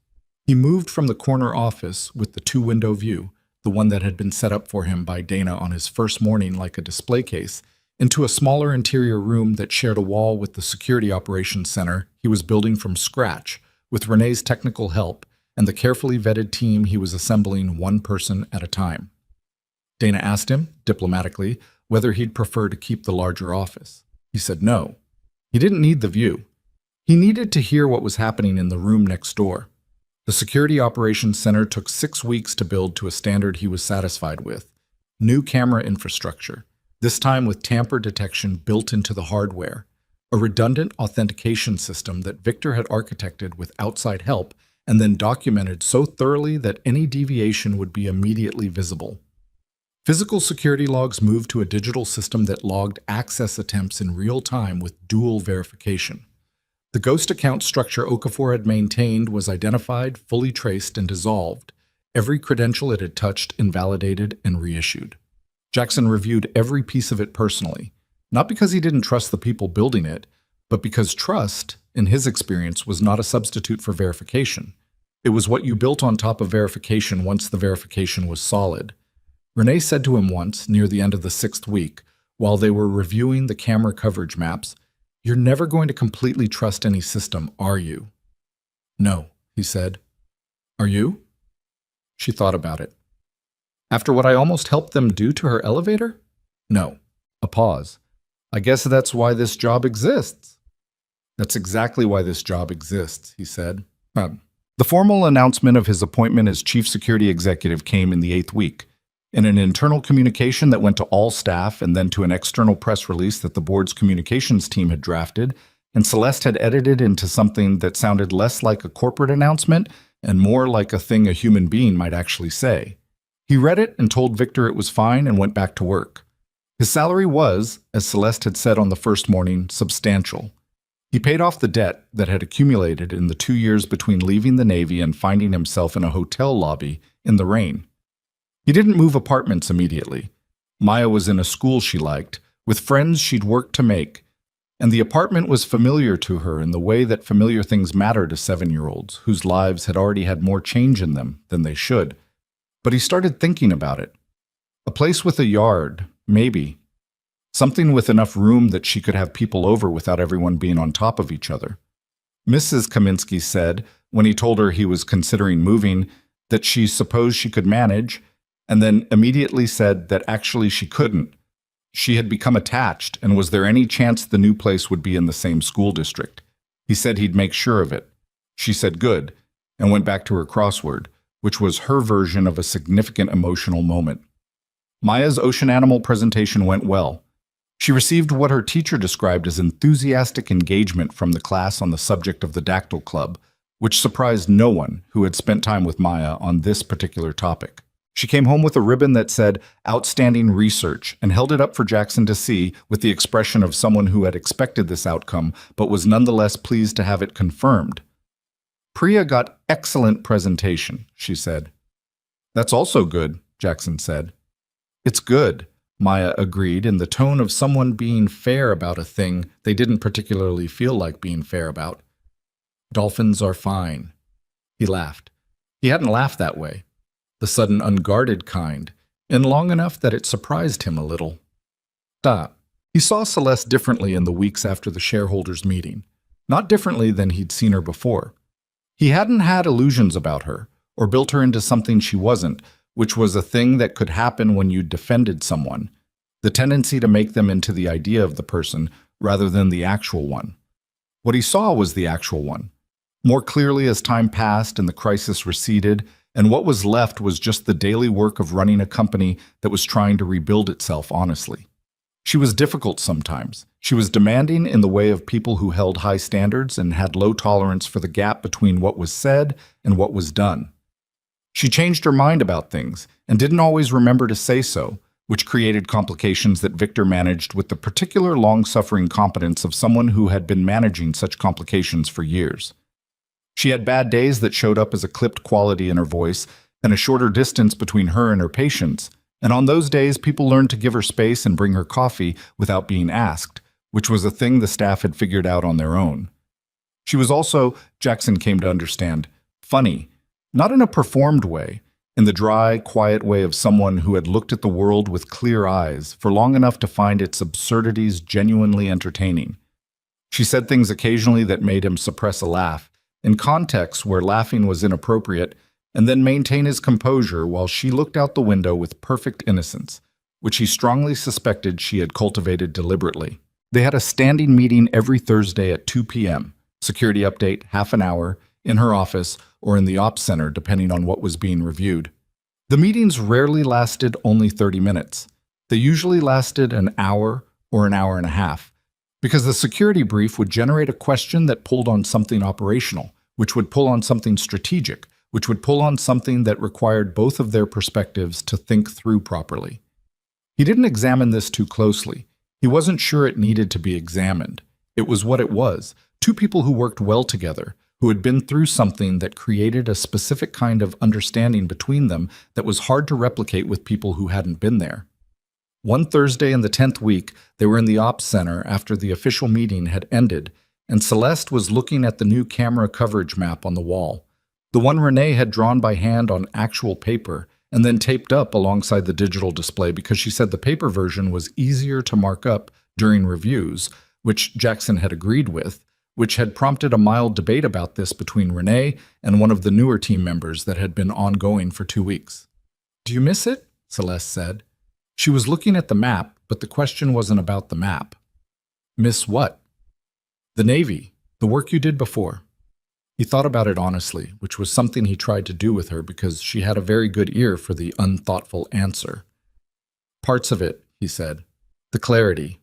S1: He moved from the corner office with the 2-window view, the one that had been set up for him by Dana on his first morning like a display case, into a smaller interior room that shared a wall with the security operations center he was building from scratch, with Renee's technical help and the carefully vetted team he was assembling one person at a time. Dana asked him, diplomatically, whether he'd prefer to keep the larger office. He said no. He didn't need the view. He needed to hear what was happening in the room next door. The Security Operations Center took 6 weeks to build to a standard he was satisfied with. New camera infrastructure, this time with tamper detection built into the hardware. A redundant authentication system that Victor had architected with outside help and then documented so thoroughly that any deviation would be immediately visible. Physical security logs moved to a digital system that logged access attempts in real time with dual verification. The ghost account structure Okafor had maintained was identified, fully traced, and dissolved. Every credential it had touched invalidated and reissued. Jackson reviewed every piece of it personally, not because he didn't trust the people building it, but because trust, in his experience, was not a substitute for verification. It was what you built on top of verification once the verification was solid. Renee said to him once, near the end of the 6th week, while they were reviewing the camera coverage maps, "You're never going to completely trust any system, are you?" "No," he said. "Are you?" She thought about it. "After what I almost helped them do to her elevator?" "No." A pause. "I guess that's why this job exists." "That's exactly why this job exists," he said. The formal announcement of his appointment as chief security executive came in the 8th week. In an internal communication that went to all staff and then to an external press release that the board's communications team had drafted, and Celeste had edited into something that sounded less like a corporate announcement and more like a thing a human being might actually say. He read it and told Victor it was fine and went back to work. His salary was, as Celeste had said on the first morning, substantial. He paid off the debt that had accumulated in the 2 years between leaving the Navy and finding himself in a hotel lobby in the rain. He didn't move apartments immediately. Maya was in a school she liked, with friends she'd worked to make, and the apartment was familiar to her in the way that familiar things matter to 7-year-olds whose lives had already had more change in them than they should. But he started thinking about it. A place with a yard, maybe. Something with enough room that she could have people over without everyone being on top of each other. Mrs. Kaminsky said, when he told her he was considering moving, that she supposed she could manage, and then immediately said that actually she couldn't. She had become attached, and was there any chance the new place would be in the same school district? He said he'd make sure of it. She said good, and went back to her crossword, which was her version of a significant emotional moment. Maya's ocean animal presentation went well. She received what her teacher described as enthusiastic engagement from the class on the subject of the Dactyl Club, which surprised no one who had spent time with Maya on this particular topic. She came home with a ribbon that said, "Outstanding Research," and held it up for Jackson to see with the expression of someone who had expected this outcome but was nonetheless pleased to have it confirmed. "Priya got excellent presentation," she said. "That's also good," Jackson said. "It's good," Maya agreed in the tone of someone being fair about a thing they didn't particularly feel like being fair about. "Dolphins are fine." He laughed. He hadn't laughed that way, the sudden unguarded kind, in long enough that it surprised him a little. He saw Celeste differently in the weeks after the shareholders' meeting, not differently than he'd seen her before. He hadn't had illusions about her, or built her into something she wasn't, which was a thing that could happen when you defended someone, the tendency to make them into the idea of the person rather than the actual one. What he saw was the actual one, more clearly as time passed and the crisis receded, and what was left was just the daily work of running a company that was trying to rebuild itself honestly. She was difficult sometimes. She was demanding in the way of people who held high standards and had low tolerance for the gap between what was said and what was done. She changed her mind about things and didn't always remember to say so, which created complications that Victor managed with the particular long-suffering competence of someone who had been managing such complications for years. She had bad days that showed up as a clipped quality in her voice and a shorter distance between her and her patients, and on those days people learned to give her space and bring her coffee without being asked, which was a thing the staff had figured out on their own. She was also, Jackson came to understand, funny, not in a performed way, in the dry, quiet way of someone who had looked at the world with clear eyes for long enough to find its absurdities genuinely entertaining. She said things occasionally that made him suppress a laugh, in contexts where laughing was inappropriate, and then maintain his composure while she looked out the window with perfect innocence, which he strongly suspected she had cultivated deliberately. They had a standing meeting every Thursday at 2 p.m., security update, half an hour, in her office or in the ops center, depending on what was being reviewed. The meetings rarely lasted only 30 minutes. They usually lasted an hour or an hour and a half, because the security brief would generate a question that pulled on something operational, which would pull on something strategic, which would pull on something that required both of their perspectives to think through properly. He didn't examine this too closely. He wasn't sure it needed to be examined. It was what it was, two people who worked well together, who had been through something that created a specific kind of understanding between them that was hard to replicate with people who hadn't been there. One Thursday in the 10th week, they were in the ops center after the official meeting had ended, and Celeste was looking at the new camera coverage map on the wall, the one Renee had drawn by hand on actual paper and then taped up alongside the digital display because she said the paper version was easier to mark up during reviews, which Jackson had agreed with, which had prompted a mild debate about this between Renee and one of the newer team members that had been ongoing for 2 weeks. "Do you miss it?" Celeste said. She was looking at the map, but the question wasn't about the map. "Miss what?" "The Navy, the work you did before." He thought about it honestly, which was something he tried to do with her because she had a very good ear for the unthoughtful answer. "Parts of it," he said. "The clarity.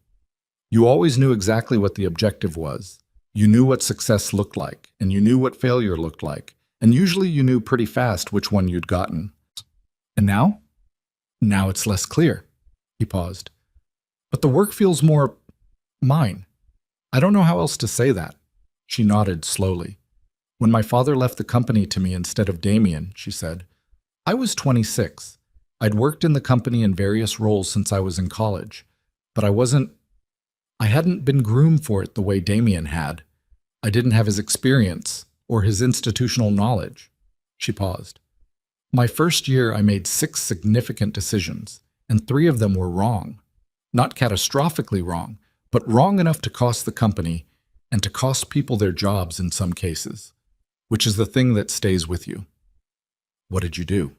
S1: You always knew exactly what the objective was. You knew what success looked like, and you knew what failure looked like, and usually you knew pretty fast which one you'd gotten. And now? Now it's less clear. He paused. But the work feels more mine. I don't know how else to say that. She nodded slowly. When my father left the company to me instead of Damien, she said, I was 26. I'd worked in the company in various roles since I was in college, but I hadn't been groomed for it the way Damien had. I didn't have his experience or his institutional knowledge. She paused. My first year, I made 6 significant decisions, and 3 of them were wrong. Not catastrophically wrong, but wrong enough to cost the company and to cost people their jobs in some cases, which is the thing that stays with you. What did you do?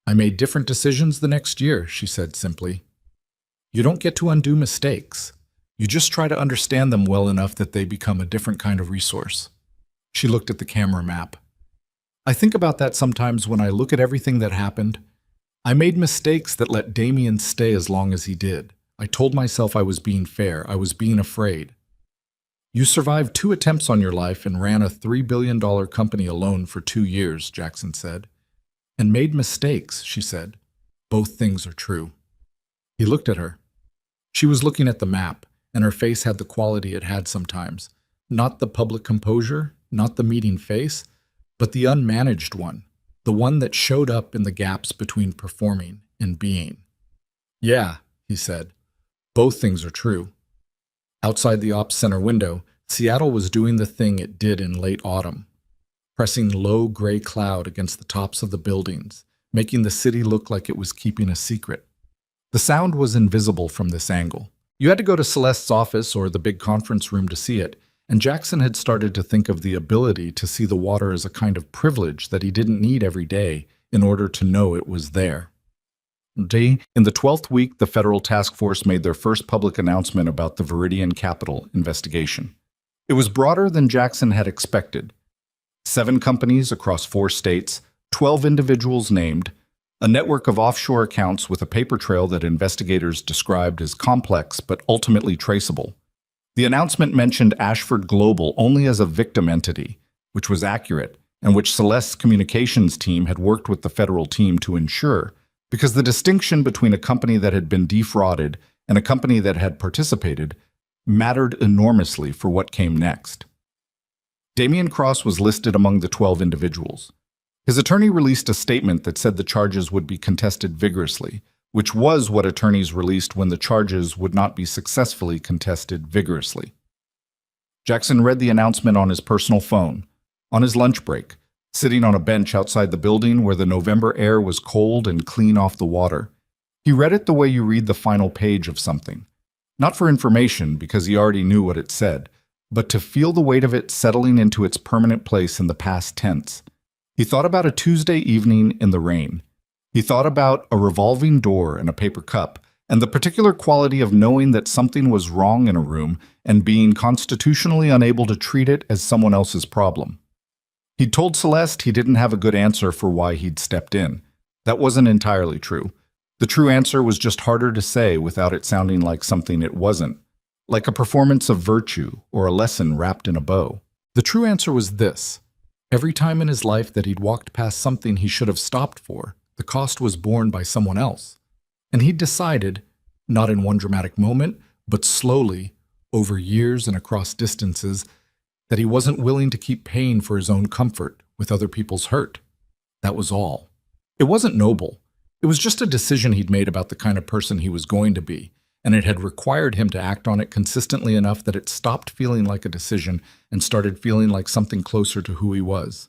S1: I made different decisions the next year, she said simply. You don't get to undo mistakes. You just try to understand them well enough that they become a different kind of resource. She looked at the camera map. I think about that sometimes when I look at everything that happened. I made mistakes that let Damien stay as long as he did. I told myself I was being fair. I was being afraid. You survived 2 attempts on your life and ran a $3 billion company alone for 2 years, Jackson said. And made mistakes, she said. Both things are true. He looked at her. She was looking at the map, and her face had the quality it had sometimes. Not the public composure, not the meeting face, but the unmanaged one, the one that showed up in the gaps between performing and being. Yeah, he said. Both things are true. Outside the ops center window, Seattle was doing the thing it did in late autumn, pressing low gray cloud against the tops of the buildings, making the city look like it was keeping a secret. The sound was invisible from this angle. You had to go to Celeste's office or the big conference room to see it, and Jackson had started to think of the ability to see the water as a kind of privilege that he didn't need every day in order to know it was there. In the 12th week, the federal task force made their first public announcement about the Viridian Capital investigation. It was broader than Jackson had expected. 7 companies across 4 states, 12 individuals named, a network of offshore accounts with a paper trail that investigators described as complex but ultimately traceable. The announcement mentioned Ashford Global only as a victim entity, which was accurate, and which Celeste's communications team had worked with the federal team to ensure, because the distinction between a company that had been defrauded and a company that had participated mattered enormously for what came next. Damien Cross was listed among the 12 individuals. His attorney released a statement that said the charges would be contested vigorously, which was what attorneys released when the charges would not be successfully contested vigorously. Jackson read the announcement on his personal phone, on his lunch break, sitting on a bench outside the building where the November air was cold and clean off the water. He read it the way you read the final page of something. Not for information, because he already knew what it said, but to feel the weight of it settling into its permanent place in the past tense. He thought about a Tuesday evening in the rain. He thought about a revolving door and a paper cup, and the particular quality of knowing that something was wrong in a room and being constitutionally unable to treat it as someone else's problem. He'd told Celeste he didn't have a good answer for why he'd stepped in. That wasn't entirely true. The true answer was just harder to say without it sounding like something it wasn't, like a performance of virtue or a lesson wrapped in a bow. The true answer was this. Every time in his life that he'd walked past something he should have stopped for, the cost was borne by someone else. And he'd decided, not in one dramatic moment, but slowly, over years and across distances, that he wasn't willing to keep paying for his own comfort with other people's hurt. That was all. It wasn't noble. It was just a decision he'd made about the kind of person he was going to be, and it had required him to act on it consistently enough that it stopped feeling like a decision and started feeling like something closer to who he was.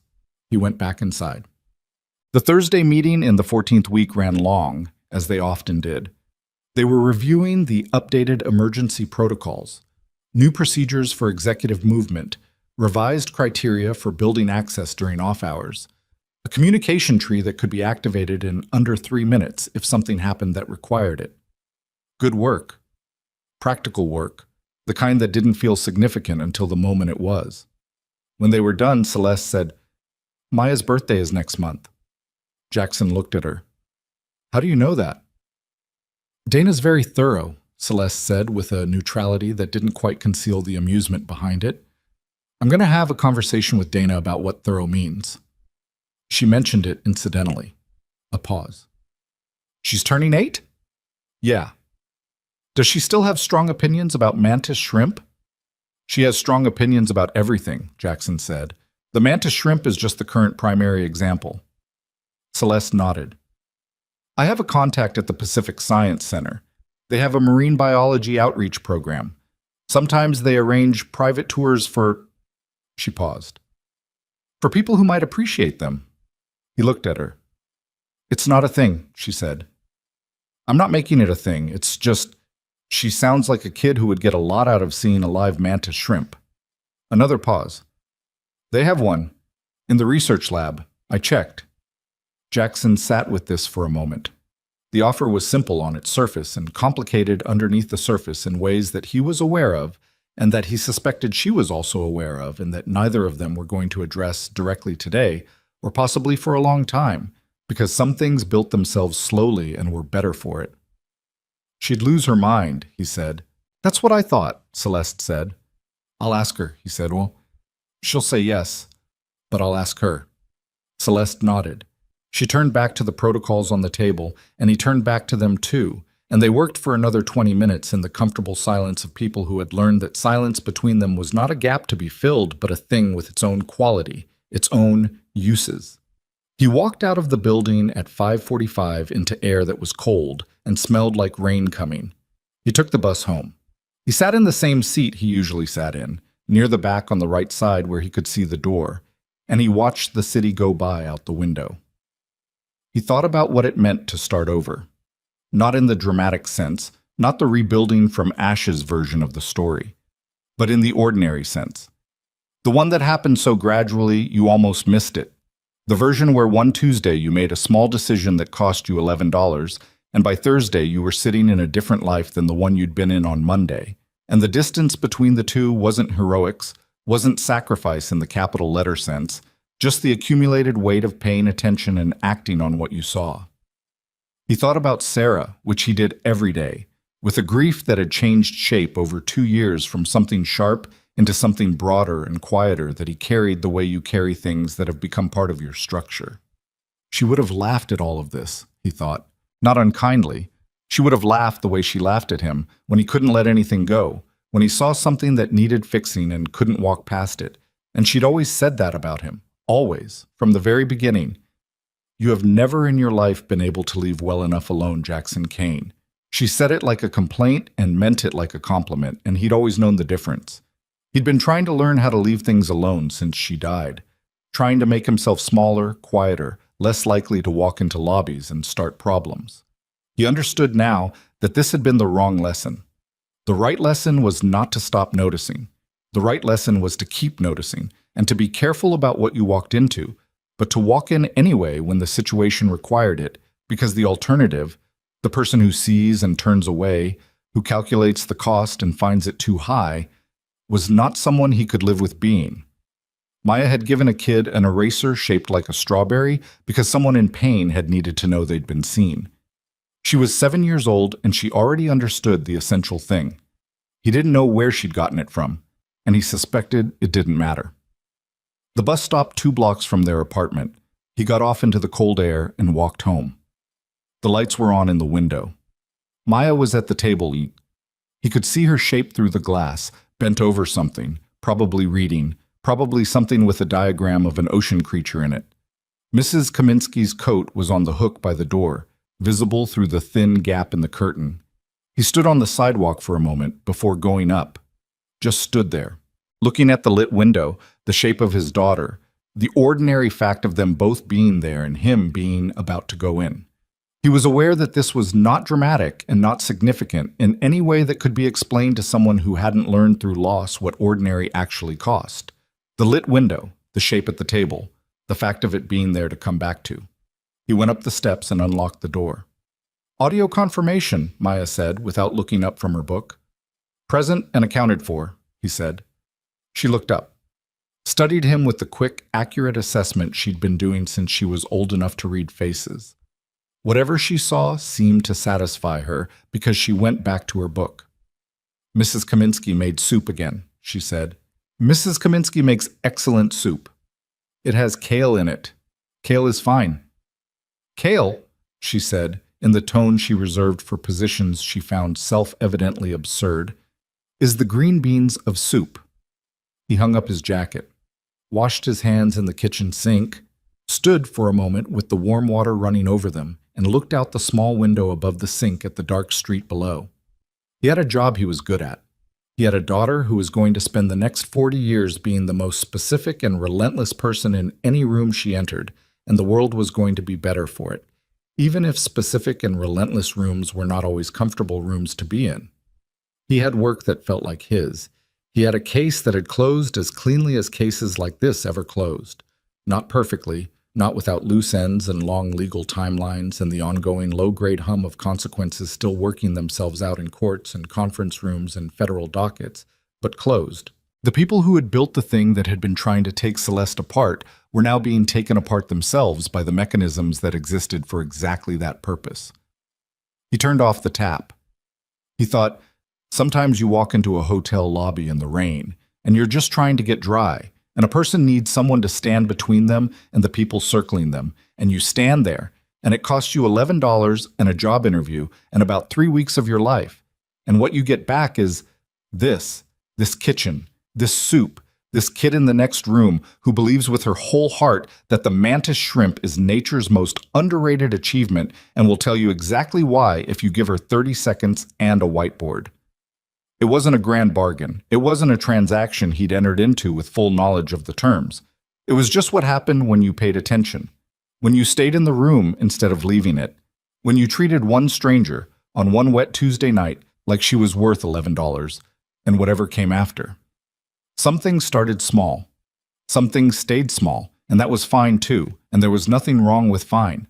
S1: He went back inside. The Thursday meeting in the 14th week ran long, as they often did. They were reviewing the updated emergency protocols, new procedures for executive movement, revised criteria for building access during off hours, a communication tree that could be activated in under 3 minutes if something happened that required it. Good work. Practical work, the kind that didn't feel significant until the moment it was. When they were done, Celeste said, "Maya's birthday is next month." Jackson looked at her. "How do you know that?" "Dana's very thorough," Celeste said with a neutrality that didn't quite conceal the amusement behind it. "I'm going to have a conversation with Dana about what thorough means." She mentioned it incidentally. A pause. She's turning 8? Yeah. Does she still have strong opinions about mantis shrimp? She has strong opinions about everything, Jackson said. The mantis shrimp is just the current primary example. Celeste nodded. I have a contact at the Pacific Science Center. They have a marine biology outreach program. Sometimes they arrange private tours for... She paused. For people who might appreciate them. He looked at her. It's not a thing, she said. I'm not making it a thing. It's just... She sounds like a kid who would get a lot out of seeing a live mantis shrimp. Another pause. They have one. In the research lab. I checked. Jackson sat with this for a moment. The offer was simple on its surface and complicated underneath the surface in ways that he was aware of and that he suspected she was also aware of, and that neither of them were going to address directly today or possibly for a long time, because some things built themselves slowly and were better for it. She'd lose her mind, he said. That's what I thought, Celeste said. I'll ask her, he said. Well, she'll say yes, but I'll ask her. Celeste nodded. She turned back to the protocols on the table, and he turned back to them too, and they worked for another 20 minutes in the comfortable silence of people who had learned that silence between them was not a gap to be filled, but a thing with its own quality, its own uses. He walked out of the building at 5:45 into air that was cold and smelled like rain coming. He took the bus home. He sat in the same seat he usually sat in, near the back on the right side where he could see the door, and he watched the city go by out the window. He thought about what it meant to start over. Not in the dramatic sense, not the rebuilding from ashes version of the story, but in the ordinary sense. The one that happened so gradually you almost missed it. The version where one Tuesday you made a small decision that cost you $11, and by Thursday you were sitting in a different life than the one you'd been in on Monday. And the distance between the two wasn't heroics, wasn't sacrifice in the capital letter sense, just the accumulated weight of paying attention and acting on what you saw. He thought about Sarah, which he did every day, with a grief that had changed shape over 2 years from something sharp into something broader and quieter that he carried the way you carry things that have become part of your structure. She would have laughed at all of this, he thought, not unkindly. She would have laughed the way she laughed at him when he couldn't let anything go, when he saw something that needed fixing and couldn't walk past it. And she'd always said that about him. Always, from the very beginning. You have never in your life been able to leave well enough alone, Jackson Kane. She said it like a complaint and meant it like a compliment, and he'd always known the difference. He'd been trying to learn how to leave things alone since she died, trying to make himself smaller, quieter, less likely to walk into lobbies and start problems. He understood now that this had been the wrong lesson. The right lesson was not to stop noticing. The right lesson was to keep noticing, and to be careful about what you walked into, but to walk in anyway when the situation required it, because the alternative, the person who sees and turns away, who calculates the cost and finds it too high, was not someone he could live with being. Maya had given a kid an eraser shaped like a strawberry because someone in pain had needed to know they'd been seen. She was 7 years old, and she already understood the essential thing. He didn't know where she'd gotten it from, and he suspected it didn't matter. The bus stopped 2 blocks from their apartment. He got off into the cold air and walked home. The lights were on in the window. Maya was at the table. He could see her shape through the glass, bent over something, probably reading, probably something with a diagram of an ocean creature in it. Mrs. Kaminsky's coat was on the hook by the door, visible through the thin gap in the curtain. He stood on the sidewalk for a moment before going up. Just stood there, looking at the lit window, the shape of his daughter, the ordinary fact of them both being there and him being about to go in. He was aware that this was not dramatic and not significant in any way that could be explained to someone who hadn't learned through loss what ordinary actually cost. The lit window, the shape at the table, the fact of it being there to come back to. He went up the steps and unlocked the door. Audio confirmation, Maya said, without looking up from her book. Present and accounted for, he said. She looked up, studied him with the quick, accurate assessment she'd been doing since she was old enough to read faces. Whatever she saw seemed to satisfy her because she went back to her book. Mrs. Kaminsky made soup again, she said. Mrs. Kaminsky makes excellent soup. It has kale in it. Kale is fine." "Kale," she said, in the tone she reserved for positions she found self-evidently absurd, "is the green beans of soup." He hung up his jacket, washed his hands in the kitchen sink, stood for a moment with the warm water running over them, and looked out the small window above the sink at the dark street below. He had a job he was good at. He had a daughter who was going to spend the next 40 years being the most specific and relentless person in any room she entered, and the world was going to be better for it, even if specific and relentless rooms were not always comfortable rooms to be in. He had work that felt like his. He had a case that had closed as cleanly as cases like this ever closed. Not perfectly, not without loose ends and long legal timelines and the ongoing low-grade hum of consequences still working themselves out in courts and conference rooms and federal dockets, but closed. The people who had built the thing that had been trying to take Celeste apart were now being taken apart themselves by the mechanisms that existed for exactly that purpose. He turned off the tap. He thought, sometimes you walk into a hotel lobby in the rain, and you're just trying to get dry, and a person needs someone to stand between them and the people circling them, and you stand there, and it costs you $11 and a job interview and about 3 weeks of your life. And what you get back is this kitchen, this soup, this kid in the next room who believes with her whole heart that the mantis shrimp is nature's most underrated achievement and will tell you exactly why if you give her 30 seconds and a whiteboard. It wasn't a grand bargain. It wasn't a transaction he'd entered into with full knowledge of the terms. It was just what happened when you paid attention, when you stayed in the room instead of leaving it, when you treated one stranger on one wet Tuesday night like she was worth $11 and whatever came after. Some things started small. Some things stayed small, and that was fine too, and there was nothing wrong with fine.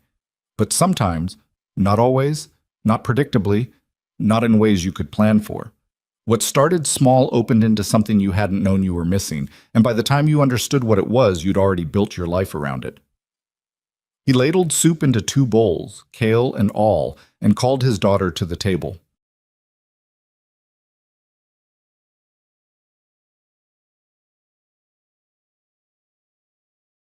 S1: But sometimes, not always, not predictably, not in ways you could plan for. What started small opened into something you hadn't known you were missing, and by the time you understood what it was, you'd already built your life around it. He ladled soup into 2 bowls, kale and all, and called his daughter to the table.